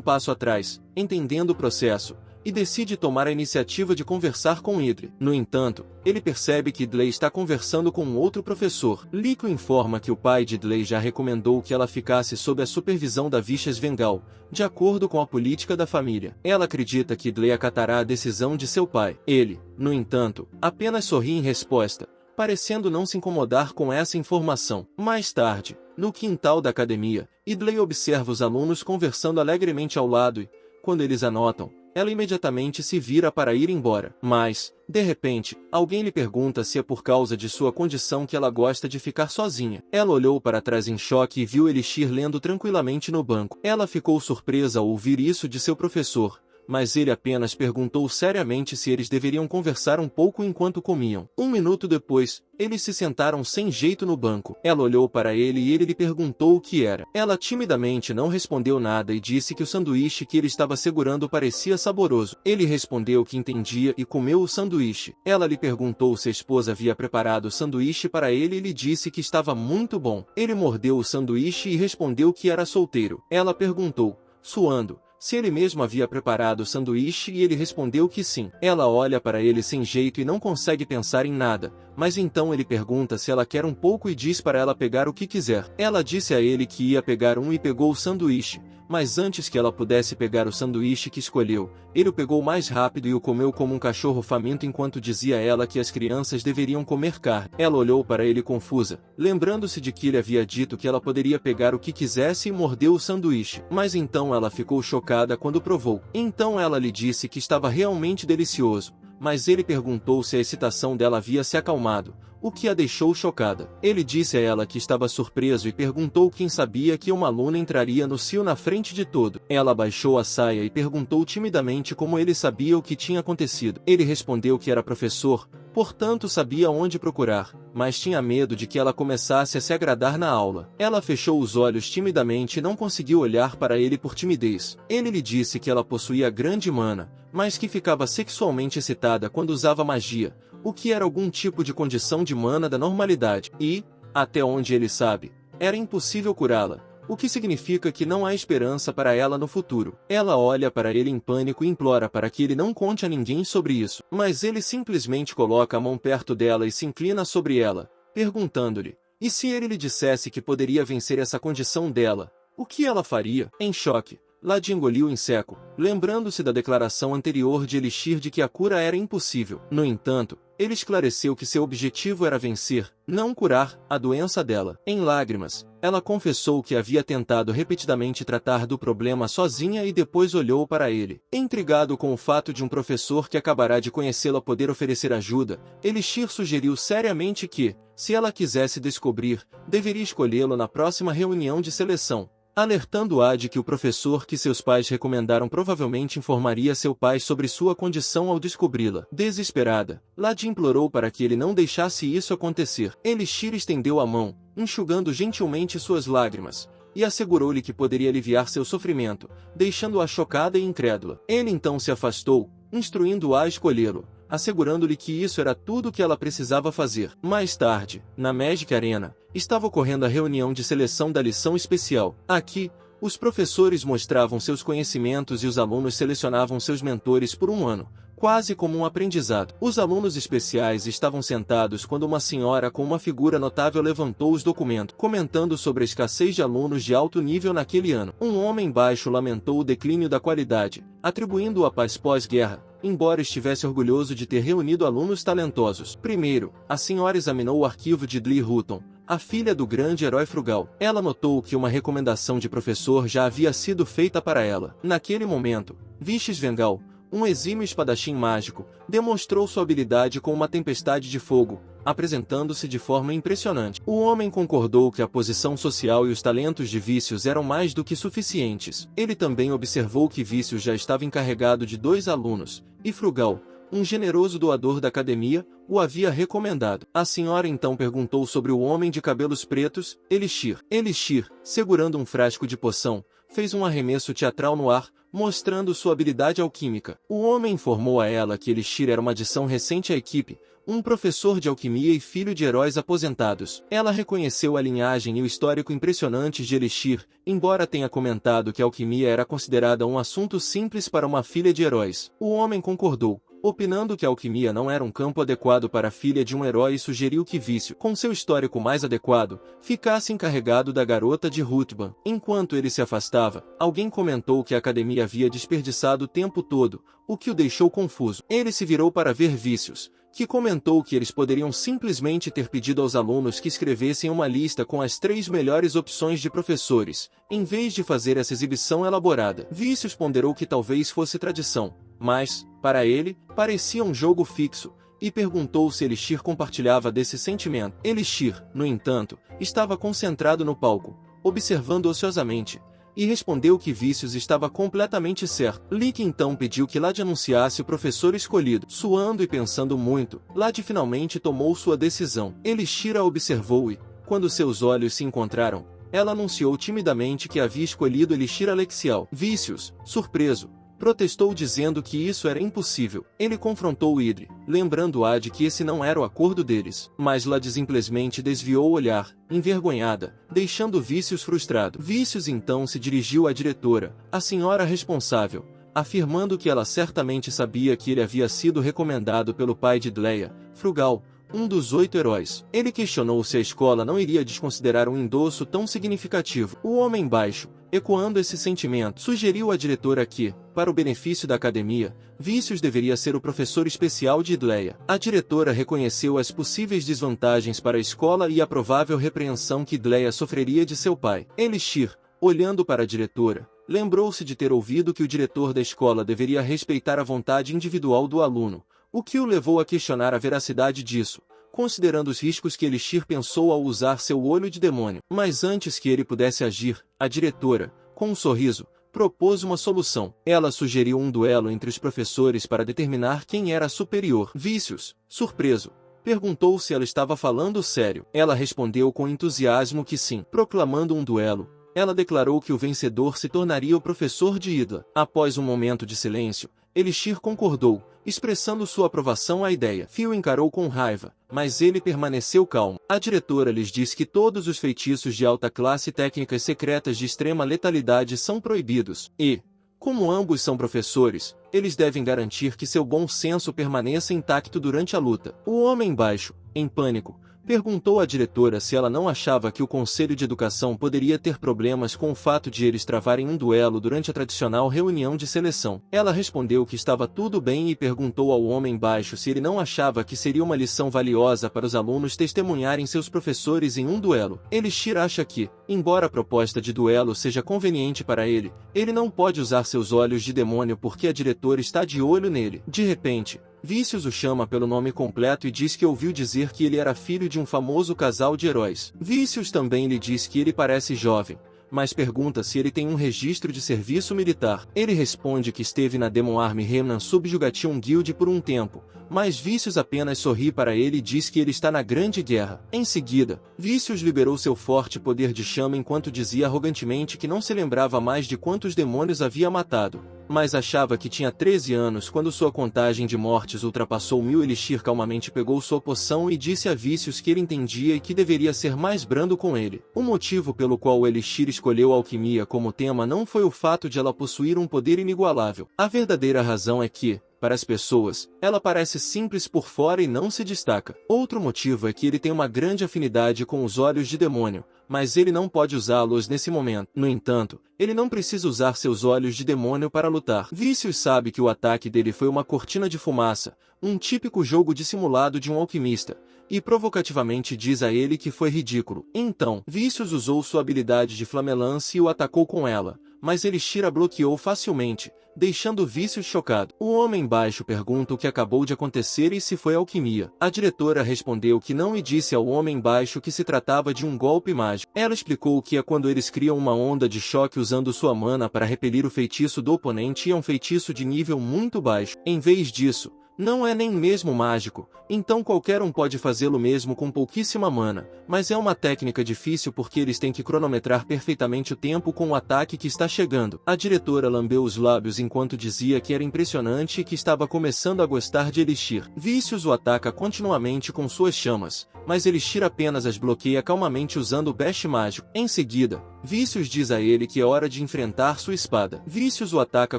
passo atrás, entendendo o processo, e decide tomar a iniciativa de conversar com Idri. No entanto, ele percebe que Idley está conversando com um outro professor. Lick o informa que o pai de Idley já recomendou que ela ficasse sob a supervisão da Vishas Vengal, de acordo com a política da família. Ela acredita que Idley acatará a decisão de seu pai. Ele, no entanto, apenas sorri em resposta, parecendo não se incomodar com essa informação. Mais tarde, no quintal da academia, Idley observa os alunos conversando alegremente ao lado e, quando eles a notam, ela imediatamente se vira para ir embora. Mas, de repente, alguém lhe pergunta se é por causa de sua condição que ela gosta de ficar sozinha. Ela olhou para trás em choque e viu Elixir lendo tranquilamente no banco. Ela ficou surpresa ao ouvir isso de seu professor, mas ele apenas perguntou seriamente se eles deveriam conversar um pouco enquanto comiam. Um minuto depois, eles se sentaram sem jeito no banco. Ela olhou para ele e ele lhe perguntou o que era. Ela timidamente não respondeu nada e disse que o sanduíche que ele estava segurando parecia saboroso. Ele respondeu que entendia e comeu o sanduíche. Ela lhe perguntou se a esposa havia preparado o sanduíche para ele e lhe disse que estava muito bom. Ele mordeu o sanduíche e respondeu que era solteiro. Ela perguntou, suando, se ele mesmo havia preparado o sanduíche e ele respondeu que sim. Ela olha para ele sem jeito e não consegue pensar em nada, mas então ele pergunta se ela quer um pouco e diz para ela pegar o que quiser. Ela disse a ele que ia pegar um e pegou o sanduíche, mas antes que ela pudesse pegar o sanduíche que escolheu, ele o pegou mais rápido e o comeu como um cachorro faminto enquanto dizia a ela que as crianças deveriam comer carne. Ela olhou para ele confusa, lembrando-se de que ele havia dito que ela poderia pegar o que quisesse e mordeu o sanduíche. Mas então ela ficou chocada quando provou. Então ela lhe disse que estava realmente delicioso, mas ele perguntou se a excitação dela havia se acalmado, o que a deixou chocada. Ele disse a ela que estava surpreso e perguntou quem sabia que uma aluna entraria no cio na frente de todo. Ela baixou a saia e perguntou timidamente como ele sabia o que tinha acontecido. Ele respondeu que era professor, portanto sabia onde procurar, mas tinha medo de que ela começasse a se agradar na aula. Ela fechou os olhos timidamente e não conseguiu olhar para ele por timidez. Ele lhe disse que ela possuía grande mana, mas que ficava sexualmente excitada quando usava magia, o que era algum tipo de condição de mana da normalidade, e, até onde ele sabe, era impossível curá-la, o que significa que não há esperança para ela no futuro. Ela olha para ele em pânico e implora para que ele não conte a ninguém sobre isso, mas ele simplesmente coloca a mão perto dela e se inclina sobre ela, perguntando-lhe, e se ele lhe dissesse que poderia vencer essa condição dela, o que ela faria? Em choque, Lady engoliu em seco, lembrando-se da declaração anterior de Elixir de que a cura era impossível. No entanto, ele esclareceu que seu objetivo era vencer, não curar, a doença dela. Em lágrimas, ela confessou que havia tentado repetidamente tratar do problema sozinha e depois olhou para ele. Intrigado com o fato de um professor que acabará de conhecê-la poder oferecer ajuda, Elixir sugeriu seriamente que, se ela quisesse descobrir, deveria escolhê-lo na próxima reunião de seleção, alertando-a de que o professor que seus pais recomendaram provavelmente informaria seu pai sobre sua condição ao descobri-la. Desesperada, Lady implorou para que ele não deixasse isso acontecer. Elixir estendeu a mão, enxugando gentilmente suas lágrimas, e assegurou-lhe que poderia aliviar seu sofrimento, deixando-a chocada e incrédula. Ele então se afastou, instruindo-a a escolhê-lo, assegurando-lhe que isso era tudo o que ela precisava fazer. Mais tarde, na Magic Arena, estava ocorrendo a reunião de seleção da lição especial. Aqui, os professores mostravam seus conhecimentos e os alunos selecionavam seus mentores por um ano, quase como um aprendizado. Os alunos especiais estavam sentados quando uma senhora com uma figura notável levantou os documentos, comentando sobre a escassez de alunos de alto nível naquele ano. Um homem baixo lamentou o declínio da qualidade, atribuindo-o à paz pós-guerra, embora estivesse orgulhoso de ter reunido alunos talentosos. Primeiro, a senhora examinou o arquivo de Dlee Hutton, a filha do grande herói frugal. Ela notou que uma recomendação de professor já havia sido feita para ela. Naquele momento, Vishis Vengal, um exímio espadachim mágico, demonstrou sua habilidade com uma tempestade de fogo, apresentando-se de forma impressionante. O homem concordou que a posição social e os talentos de Vícios eram mais do que suficientes. Ele também observou que Vícios já estava encarregado de 2 alunos, e Frugal, um generoso doador da academia, o havia recomendado. A senhora então perguntou sobre o homem de cabelos pretos, Elixir. Elixir, segurando um frasco de poção, fez um arremesso teatral no ar, mostrando sua habilidade alquímica. O homem informou a ela que Elixir era uma adição recente à equipe, um professor de alquimia e filho de heróis aposentados. Ela reconheceu a linhagem e o histórico impressionantes de Elixir, embora tenha comentado que a alquimia era considerada um assunto simples para uma filha de heróis. O homem concordou, opinando que a alquimia não era um campo adequado para a filha de um herói, e sugeriu que Vício, com seu histórico mais adequado, ficasse encarregado da garota de Rutban. Enquanto ele se afastava, alguém comentou que a academia havia desperdiçado o tempo todo, o que o deixou confuso. Ele se virou para ver Vícios, que comentou que eles poderiam simplesmente ter pedido aos alunos que escrevessem uma lista com as 3 melhores opções de professores, em vez de fazer essa exibição elaborada. Vícios ponderou que talvez fosse tradição, mas, para ele, parecia um jogo fixo, e perguntou se Elixir compartilhava desse sentimento. Elixir, no entanto, estava concentrado no palco, observando ociosamente, e respondeu que Vícios estava completamente certo. Lick então pediu que Lade anunciasse o professor escolhido. Suando e pensando muito, Lade finalmente tomou sua decisão. Elixir a observou e, quando seus olhos se encontraram, ela anunciou timidamente que havia escolhido Elixir Alexial. Vícios, surpreso, protestou dizendo que isso era impossível. Ele confrontou Idri, lembrando-a de que esse não era o acordo deles. Mas Lade simplesmente desviou o olhar, envergonhada, deixando Vícios frustrado. Vícios então se dirigiu à diretora, a senhora responsável, afirmando que ela certamente sabia que ele havia sido recomendado pelo pai de Dleia, Frugal, um dos 8 heróis. Ele questionou se a escola não iria desconsiderar um endosso tão significativo. O homem baixo, ecoando esse sentimento, sugeriu à diretora que, para o benefício da academia, Vícios deveria ser o professor especial de Dleia. A diretora reconheceu as possíveis desvantagens para a escola e a provável repreensão que Dleia sofreria de seu pai. Elixir, olhando para a diretora, lembrou-se de ter ouvido que o diretor da escola deveria respeitar a vontade individual do aluno, o que o levou a questionar a veracidade disso, considerando os riscos que Elixir pensou ao usar seu olho de demônio. Mas antes que ele pudesse agir, a diretora, com um sorriso, propôs uma solução. Ela sugeriu um duelo entre os professores para determinar quem era superior. Vícios, surpreso, perguntou se ela estava falando sério. Ela respondeu com entusiasmo que sim. Proclamando um duelo, ela declarou que o vencedor se tornaria o professor de Idla. Após um momento de silêncio, Elixir concordou, expressando sua aprovação à ideia. Phil encarou com raiva, mas ele permaneceu calmo. A diretora lhes disse que todos os feitiços de alta classe e técnicas secretas de extrema letalidade são proibidos, e, como ambos são professores, eles devem garantir que seu bom senso permaneça intacto durante a luta. O homem baixo, em pânico, perguntou à diretora se ela não achava que o Conselho de Educação poderia ter problemas com o fato de eles travarem um duelo durante a tradicional reunião de seleção. Ela respondeu que estava tudo bem e perguntou ao homem baixo se ele não achava que seria uma lição valiosa para os alunos testemunharem seus professores em um duelo. Elixir acha que, embora a proposta de duelo seja conveniente para ele, ele não pode usar seus olhos de demônio porque a diretora está de olho nele. De repente, Vícios o chama pelo nome completo e diz que ouviu dizer que ele era filho de um famoso casal de heróis. Vícios também lhe diz que ele parece jovem, mas pergunta se ele tem um registro de serviço militar. Ele responde que esteve na Demon Army Remnant Subjugation Guild por um tempo, mas Vícios apenas sorri para ele e diz que ele está na Grande Guerra. Em seguida, Vícios liberou seu forte poder de chama enquanto dizia arrogantemente que não se lembrava mais de quantos demônios havia matado, mas achava que tinha 13 anos quando sua contagem de mortes ultrapassou 1000. Elixir calmamente pegou sua poção e disse a Vícios que ele entendia e que deveria ser mais brando com ele. O motivo pelo qual o Elixir escolheu a alquimia como tema não foi o fato de ela possuir um poder inigualável. A verdadeira razão é que, para as pessoas, ela parece simples por fora e não se destaca. Outro motivo é que ele tem uma grande afinidade com os olhos de demônio, mas ele não pode usá-los nesse momento. No entanto, ele não precisa usar seus olhos de demônio para lutar. Vícios sabe que o ataque dele foi uma cortina de fumaça, um típico jogo dissimulado de um alquimista, e provocativamente diz a ele que foi ridículo. Então, Vícios usou sua habilidade de flamelance e o atacou com ela, mas Elixir a bloqueou facilmente, deixando Vícios chocado. O homem baixo pergunta o que acabou de acontecer e se foi alquimia. A diretora respondeu que não e disse ao homem baixo que se tratava de um golpe mágico. Ela explicou que é quando eles criam uma onda de choque usando sua mana para repelir o feitiço do oponente e é um feitiço de nível muito baixo. Em vez disso, não é nem mesmo mágico, então qualquer um pode fazê-lo mesmo com pouquíssima mana, mas é uma técnica difícil porque eles têm que cronometrar perfeitamente o tempo com o ataque que está chegando. A diretora lambeu os lábios enquanto dizia que era impressionante e que estava começando a gostar de Elixir. Vícios o ataca continuamente com suas chamas, mas Elixir apenas as bloqueia calmamente usando o Bash mágico. Em seguida, Vícios diz a ele que é hora de enfrentar sua espada. Vícios o ataca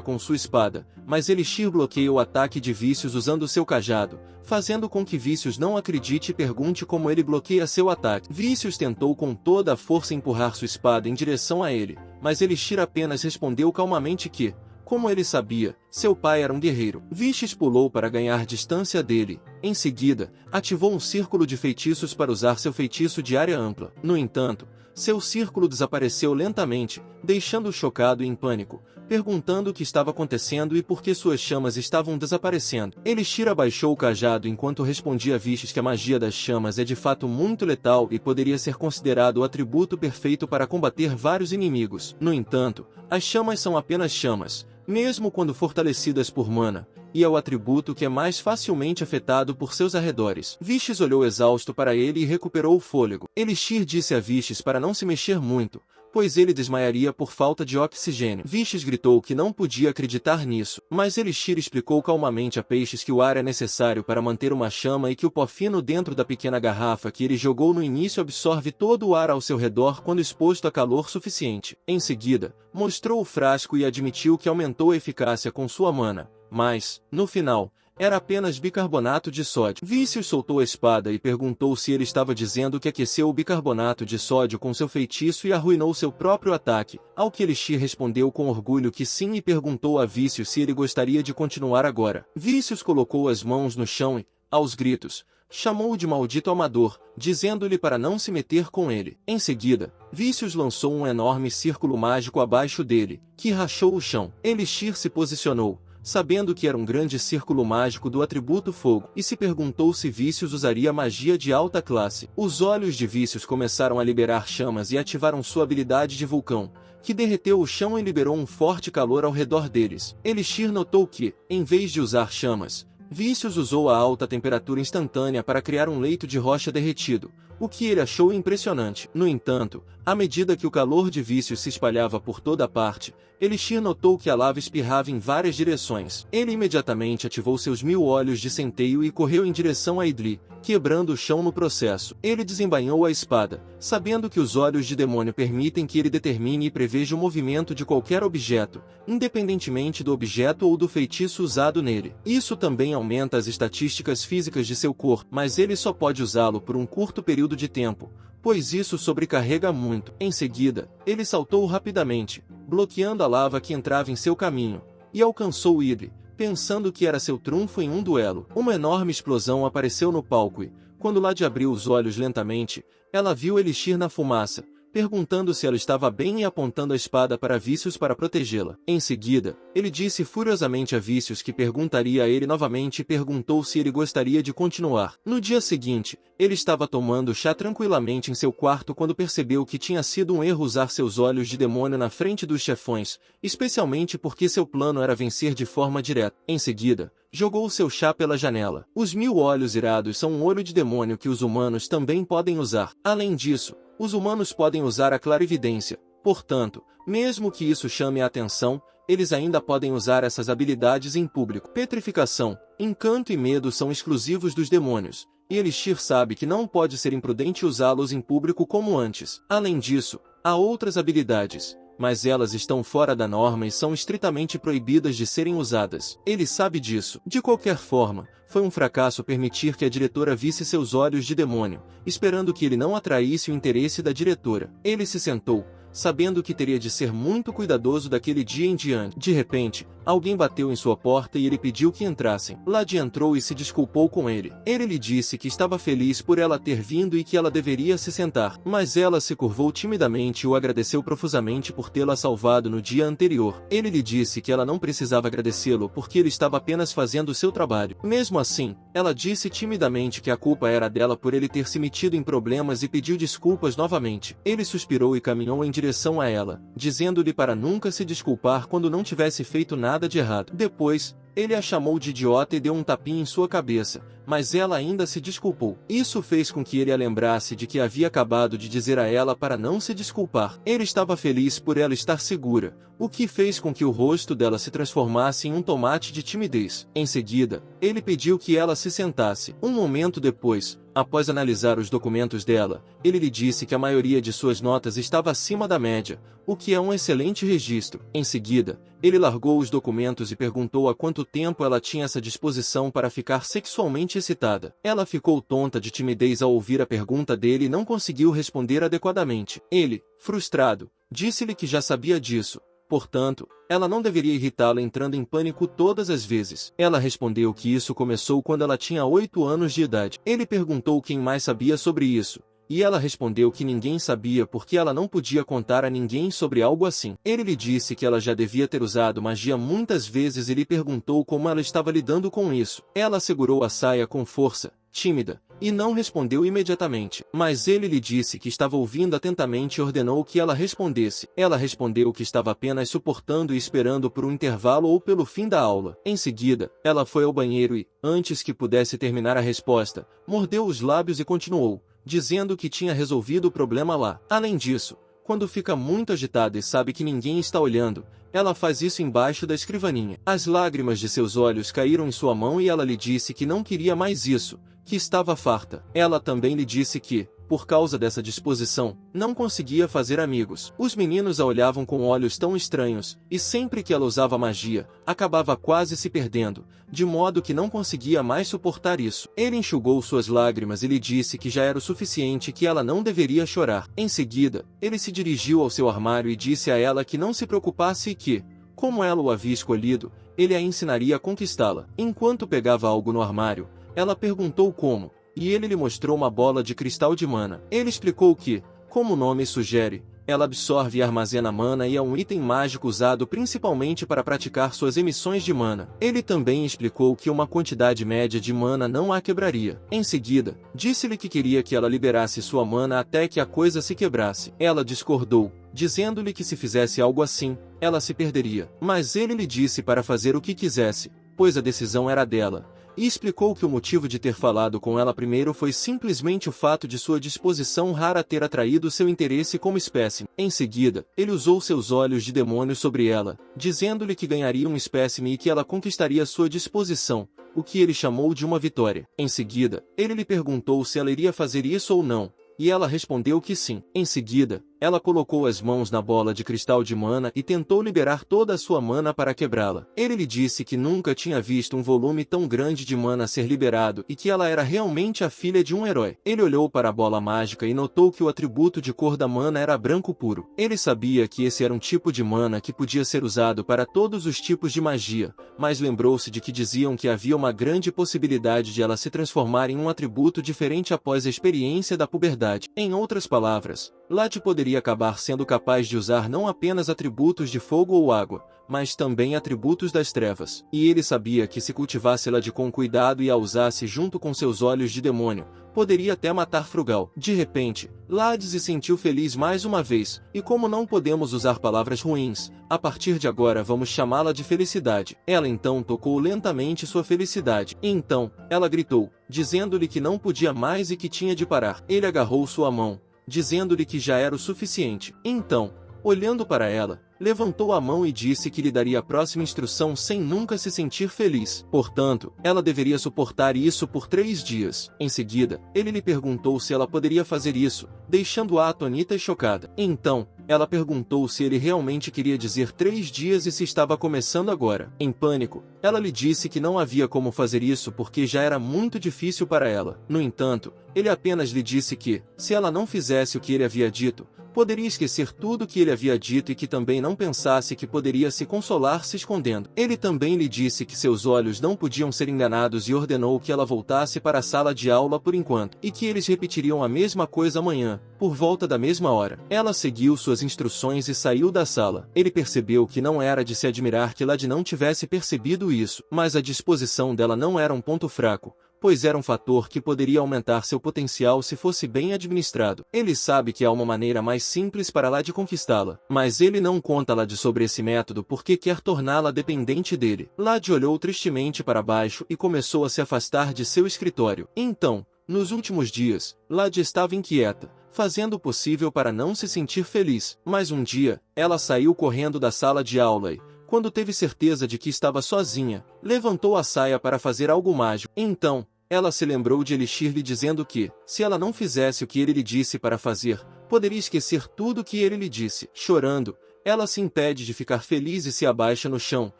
com sua espada, mas Elixir bloqueia o ataque de Vícios usando seu cajado, fazendo com que Vícios não acredite e pergunte como ele bloqueia seu ataque. Vícios tentou com toda a força empurrar sua espada em direção a ele, mas Elixir apenas respondeu calmamente que, como ele sabia, seu pai era um guerreiro. Vícios pulou para ganhar distância dele. Em seguida, ativou um círculo de feitiços para usar seu feitiço de área ampla. No entanto, seu círculo desapareceu lentamente, deixando-o chocado e em pânico, perguntando o que estava acontecendo e por que suas chamas estavam desaparecendo. Elixir abaixou o cajado enquanto respondia a Vícios que a magia das chamas é de fato muito letal e poderia ser considerado o atributo perfeito para combater vários inimigos. No entanto, as chamas são apenas chamas, mesmo quando fortalecidas por mana, e é o atributo que é mais facilmente afetado por seus arredores. Vícios olhou exausto para ele e recuperou o fôlego. Elixir disse a Vícios para não se mexer muito, pois ele desmaiaria por falta de oxigênio. Vícios gritou que não podia acreditar nisso, mas Elixir explicou calmamente a Peixes que o ar é necessário para manter uma chama e que o pó fino dentro da pequena garrafa que ele jogou no início absorve todo o ar ao seu redor quando exposto a calor suficiente. Em seguida, mostrou o frasco e admitiu que aumentou a eficácia com sua mana, mas, no final, era apenas bicarbonato de sódio. Vícios soltou a espada e perguntou se ele estava dizendo que aqueceu o bicarbonato de sódio com seu feitiço e arruinou seu próprio ataque, ao que Elixir respondeu com orgulho que sim e perguntou a Vícios se ele gostaria de continuar agora. Vícios colocou as mãos no chão e, aos gritos, chamou-o de maldito amador, dizendo-lhe para não se meter com ele. Em seguida, Vícios lançou um enorme círculo mágico abaixo dele, que rachou o chão. Elixir se posicionou, sabendo que era um grande círculo mágico do atributo fogo, e se perguntou se Vícios usaria magia de alta classe. Os olhos de Vícios começaram a liberar chamas e ativaram sua habilidade de vulcão, que derreteu o chão e liberou um forte calor ao redor deles. Elixir notou que, em vez de usar chamas, Vícios usou a alta temperatura instantânea para criar um leito de rocha derretido, o que ele achou impressionante. No entanto, à medida que o calor de Vícios se espalhava por toda parte, Elixir notou que a lava espirrava em várias direções. Ele imediatamente ativou seus 1000 olhos de centeio e correu em direção a Idli, quebrando o chão no processo. Ele desembainhou a espada, sabendo que os olhos de demônio permitem que ele determine e preveja o movimento de qualquer objeto, independentemente do objeto ou do feitiço usado nele. Isso também aumenta as estatísticas físicas de seu corpo, mas ele só pode usá-lo por um curto período de tempo, pois isso sobrecarrega muito. Em seguida, ele saltou rapidamente, bloqueando a lava que entrava em seu caminho, e alcançou Idli, pensando que era seu trunfo em um duelo. Uma enorme explosão apareceu no palco e, quando Lade abriu os olhos lentamente, ela viu Elixir na fumaça, perguntando se ela estava bem e apontando a espada para Vícios para protegê-la. Em seguida, ele disse furiosamente a Vícios que perguntaria a ele novamente e perguntou se ele gostaria de continuar. No dia seguinte, ele estava tomando chá tranquilamente em seu quarto quando percebeu que tinha sido um erro usar seus olhos de demônio na frente dos chefões, especialmente porque seu plano era vencer de forma direta. Em seguida, jogou seu chá pela janela. Os 1000 olhos irados são um olho de demônio que os humanos também podem usar. Além disso, os humanos podem usar a clarividência. Portanto, mesmo que isso chame a atenção, eles ainda podem usar essas habilidades em público. Petrificação, encanto e medo são exclusivos dos demônios, e Elixir sabe que não pode ser imprudente usá-los em público como antes. Além disso, há outras habilidades, mas elas estão fora da norma e são estritamente proibidas de serem usadas. Ele sabe disso. De qualquer forma, foi um fracasso permitir que a diretora visse seus olhos de demônio, esperando que ele não atraísse o interesse da diretora. Ele se sentou, sabendo que teria de ser muito cuidadoso daquele dia em diante. De repente, alguém bateu em sua porta e ele pediu que entrassem. Lade entrou e se desculpou com ele. Ele lhe disse que estava feliz por ela ter vindo e que ela deveria se sentar. Mas ela se curvou timidamente e o agradeceu profusamente por tê-la salvado no dia anterior. Ele lhe disse que ela não precisava agradecê-lo porque ele estava apenas fazendo o seu trabalho. Mesmo assim, ela disse timidamente que a culpa era dela por ele ter se metido em problemas e pediu desculpas novamente. Ele suspirou e caminhou em direção a ela, dizendo-lhe para nunca se desculpar quando não tivesse feito nada de errado. Depois, ele a chamou de idiota e deu um tapinha em sua cabeça, mas ela ainda se desculpou. Isso fez com que ele a lembrasse de que havia acabado de dizer a ela para não se desculpar. Ele estava feliz por ela estar segura, o que fez com que o rosto dela se transformasse em um tomate de timidez. Em seguida, ele pediu que ela se sentasse. Um momento depois, após analisar os documentos dela, ele lhe disse que a maioria de suas notas estava acima da média, o que é um excelente registro. Em seguida, ele largou os documentos e perguntou há quanto tempo ela tinha essa disposição para ficar sexualmente excitada. Ela ficou tonta de timidez ao ouvir a pergunta dele e não conseguiu responder adequadamente. Ele, frustrado, disse-lhe que já sabia disso. Portanto, ela não deveria irritá-la entrando em pânico todas as vezes. Ela respondeu que isso começou quando ela tinha 8 anos de idade. Ele perguntou quem mais sabia sobre isso, e ela respondeu que ninguém sabia porque ela não podia contar a ninguém sobre algo assim. Ele lhe disse que ela já devia ter usado magia muitas vezes e lhe perguntou como ela estava lidando com isso. Ela segurou a saia com força, tímida, e não respondeu imediatamente. Mas ele lhe disse que estava ouvindo atentamente e ordenou que ela respondesse. Ela respondeu que estava apenas suportando e esperando por um intervalo ou pelo fim da aula. Em seguida, ela foi ao banheiro e, antes que pudesse terminar a resposta, mordeu os lábios e continuou, dizendo que tinha resolvido o problema lá. Além disso, quando fica muito agitada e sabe que ninguém está olhando, ela faz isso embaixo da escrivaninha. As lágrimas de seus olhos caíram em sua mão e ela lhe disse que não queria mais isso, que estava farta. Ela também lhe disse que, por causa dessa disposição, não conseguia fazer amigos. Os meninos a olhavam com olhos tão estranhos, e sempre que ela usava magia, acabava quase se perdendo, de modo que não conseguia mais suportar isso. Ele enxugou suas lágrimas e lhe disse que já era o suficiente e que ela não deveria chorar. Em seguida, ele se dirigiu ao seu armário e disse a ela que não se preocupasse e que, como ela o havia escolhido, ele a ensinaria a conquistá-la. Enquanto pegava algo no armário, ela perguntou como, e ele lhe mostrou uma bola de cristal de mana. Ele explicou que, como o nome sugere, ela absorve e armazena mana e é um item mágico usado principalmente para praticar suas emissões de mana. Ele também explicou que uma quantidade média de mana não a quebraria. Em seguida, disse-lhe que queria que ela liberasse sua mana até que a coisa se quebrasse. Ela discordou, dizendo-lhe que se fizesse algo assim, ela se perderia. Mas ele lhe disse para fazer o que quisesse, pois a decisão era dela. E explicou que o motivo de ter falado com ela primeiro foi simplesmente o fato de sua disposição rara ter atraído seu interesse como espécime. Em seguida, ele usou seus olhos de demônio sobre ela, dizendo-lhe que ganharia um espécime e que ela conquistaria sua disposição, o que ele chamou de uma vitória. Em seguida, ele lhe perguntou se ela iria fazer isso ou não, e ela respondeu que sim. Em seguida, ela colocou as mãos na bola de cristal de mana e tentou liberar toda a sua mana para quebrá-la. Ele lhe disse que nunca tinha visto um volume tão grande de mana ser liberado e que ela era realmente a filha de um herói. Ele olhou para a bola mágica e notou que o atributo de cor da mana era branco puro. Ele sabia que esse era um tipo de mana que podia ser usado para todos os tipos de magia, mas lembrou-se de que diziam que havia uma grande possibilidade de ela se transformar em um atributo diferente após a experiência da puberdade. Em outras palavras, Lade poderia acabar sendo capaz de usar não apenas atributos de fogo ou água, mas também atributos das trevas. E ele sabia que se cultivasse Lade com cuidado e a usasse junto com seus olhos de demônio, poderia até matar Frugal. De repente, Lade se sentiu feliz mais uma vez, e como não podemos usar palavras ruins, a partir de agora vamos chamá-la de felicidade. Ela então tocou lentamente sua felicidade. E então, ela gritou, dizendo-lhe que não podia mais e que tinha de parar. Ele agarrou sua mão, dizendo-lhe que já era o suficiente. Então, olhando para ela, levantou a mão e disse que lhe daria a próxima instrução sem nunca se sentir feliz. Portanto, ela deveria suportar isso por 3 dias. Em seguida, ele lhe perguntou se ela poderia fazer isso, deixando-a atônita e chocada. Então, ela perguntou se ele realmente queria dizer 3 dias e se estava começando agora. Em pânico, ela lhe disse que não havia como fazer isso porque já era muito difícil para ela. No entanto, ele apenas lhe disse que, se ela não fizesse o que ele havia dito, poderia esquecer tudo o que ele havia dito e que também não pensasse que poderia se consolar se escondendo. Ele também lhe disse que seus olhos não podiam ser enganados e ordenou que ela voltasse para a sala de aula por enquanto, e que eles repetiriam a mesma coisa amanhã, por volta da mesma hora. Ela seguiu suas instruções e saiu da sala. Ele percebeu que não era de se admirar que Lad não tivesse percebido isso, mas a disposição dela não era um ponto fraco, pois era um fator que poderia aumentar seu potencial se fosse bem administrado. Ele sabe que há uma maneira mais simples para Lad conquistá-la, mas ele não conta a Lad sobre esse método porque quer torná-la dependente dele. Lad olhou tristemente para baixo e começou a se afastar de seu escritório. Então, nos últimos dias, Lad estava inquieta, fazendo o possível para não se sentir feliz. Mas um dia, ela saiu correndo da sala de aula e, quando teve certeza de que estava sozinha, levantou a saia para fazer algo mágico. Então, ela se lembrou de Elixir lhe dizendo que, se ela não fizesse o que ele lhe disse para fazer, poderia esquecer tudo o que ele lhe disse. Chorando, ela se impede de ficar feliz e se abaixa no chão,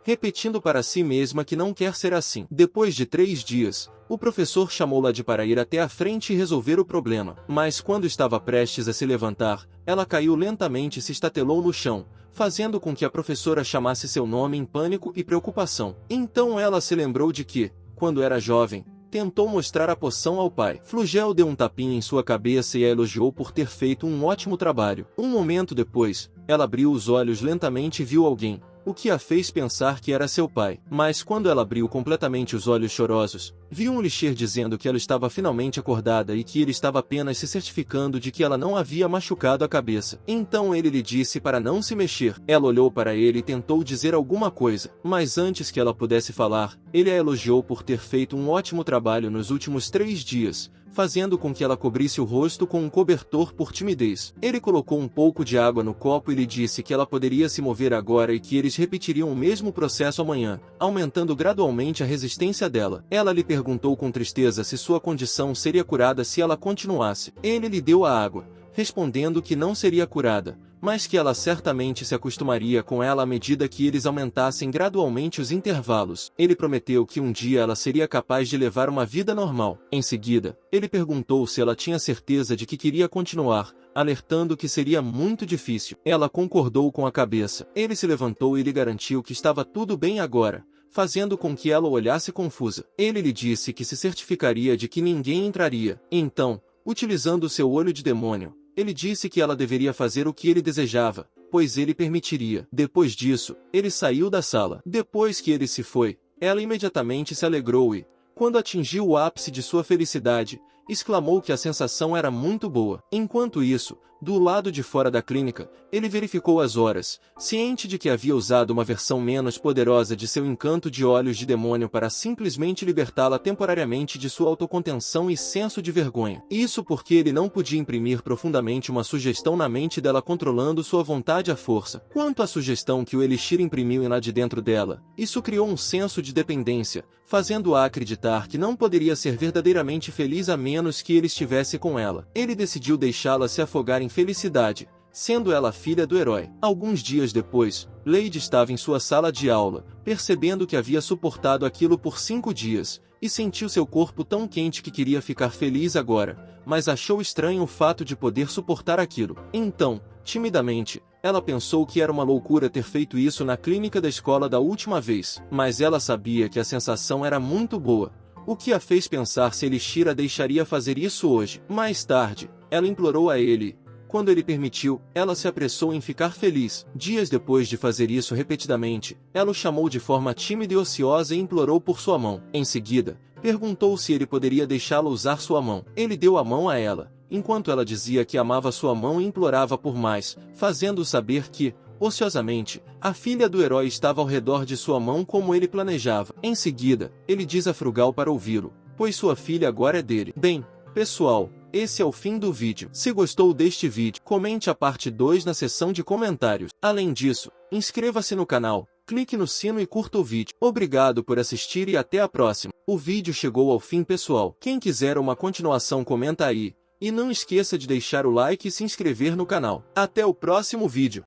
repetindo para si mesma que não quer ser assim. Depois de 3 dias, o professor chamou-la para ir até a frente e resolver o problema. Mas quando estava prestes a se levantar, ela caiu lentamente e se estatelou no chão, fazendo com que a professora chamasse seu nome em pânico e preocupação. Então ela se lembrou de que, quando era jovem, tentou mostrar a poção ao pai. Flugel deu um tapinha em sua cabeça e a elogiou por ter feito um ótimo trabalho. Um momento depois, ela abriu os olhos lentamente e viu alguém, o que a fez pensar que era seu pai. Mas quando ela abriu completamente os olhos chorosos, viu um Elixir dizendo que ela estava finalmente acordada e que ele estava apenas se certificando de que ela não havia machucado a cabeça. Então ele lhe disse para não se mexer. Ela olhou para ele e tentou dizer alguma coisa, mas antes que ela pudesse falar, ele a elogiou por ter feito um ótimo trabalho nos últimos 3 dias, fazendo com que ela cobrisse o rosto com um cobertor por timidez. Ele colocou um pouco de água no copo e lhe disse que ela poderia se mover agora e que eles repetiriam o mesmo processo amanhã, aumentando gradualmente a resistência dela. Ela lhe perguntou com tristeza se sua condição seria curada se ela continuasse. Ele lhe deu a água, respondendo que não seria curada, mas que ela certamente se acostumaria com ela à medida que eles aumentassem gradualmente os intervalos. Ele prometeu que um dia ela seria capaz de levar uma vida normal. Em seguida, ele perguntou se ela tinha certeza de que queria continuar, alertando que seria muito difícil. Ela concordou com a cabeça. Ele se levantou e lhe garantiu que estava tudo bem agora, fazendo com que ela o olhasse confusa. Ele lhe disse que se certificaria de que ninguém entraria. Então, utilizando seu olho de demônio, ele disse que ela deveria fazer o que ele desejava, pois ele permitiria. Depois disso, ele saiu da sala. Depois que ele se foi, ela imediatamente se alegrou e, quando atingiu o ápice de sua felicidade, exclamou que a sensação era muito boa. Enquanto isso, do lado de fora da clínica, ele verificou as horas, ciente de que havia usado uma versão menos poderosa de seu encanto de olhos de demônio para simplesmente libertá-la temporariamente de sua autocontenção e senso de vergonha. Isso porque ele não podia imprimir profundamente uma sugestão na mente dela controlando sua vontade à força. Quanto à sugestão que o Elixir imprimiu lá de dentro dela, isso criou um senso de dependência, fazendo-a acreditar que não poderia ser verdadeiramente feliz a menos que ele estivesse com ela. Ele decidiu deixá-la se afogar em felicidade, sendo ela filha do herói. Alguns dias depois, Lady estava em sua sala de aula, percebendo que havia suportado aquilo por 5 dias, e sentiu seu corpo tão quente que queria ficar feliz agora, mas achou estranho o fato de poder suportar aquilo. Então, timidamente, ela pensou que era uma loucura ter feito isso na clínica da escola da última vez, mas ela sabia que a sensação era muito boa, o que a fez pensar se Elixir a deixaria fazer isso hoje. Mais tarde, ela implorou a ele. Quando ele permitiu, ela se apressou em ficar feliz. Dias depois de fazer isso repetidamente, ela o chamou de forma tímida e ociosa e implorou por sua mão. Em seguida, perguntou se ele poderia deixá-la usar sua mão. Ele deu a mão a ela, enquanto ela dizia que amava sua mão e implorava por mais, fazendo-o saber que, ociosamente, a filha do herói estava ao redor de sua mão como ele planejava. Em seguida, ele diz a Frugal para ouvi-lo, pois sua filha agora é dele. Bem, pessoal, Esse é o fim do vídeo. Se gostou deste vídeo, comente a parte 2 na seção de comentários. Além disso, inscreva-se no canal, clique no sino e curta o vídeo. Obrigado por assistir e até a próxima. O vídeo chegou ao fim, pessoal. Quem quiser uma continuação comenta aí. E não esqueça de deixar o like e se inscrever no canal. Até o próximo vídeo.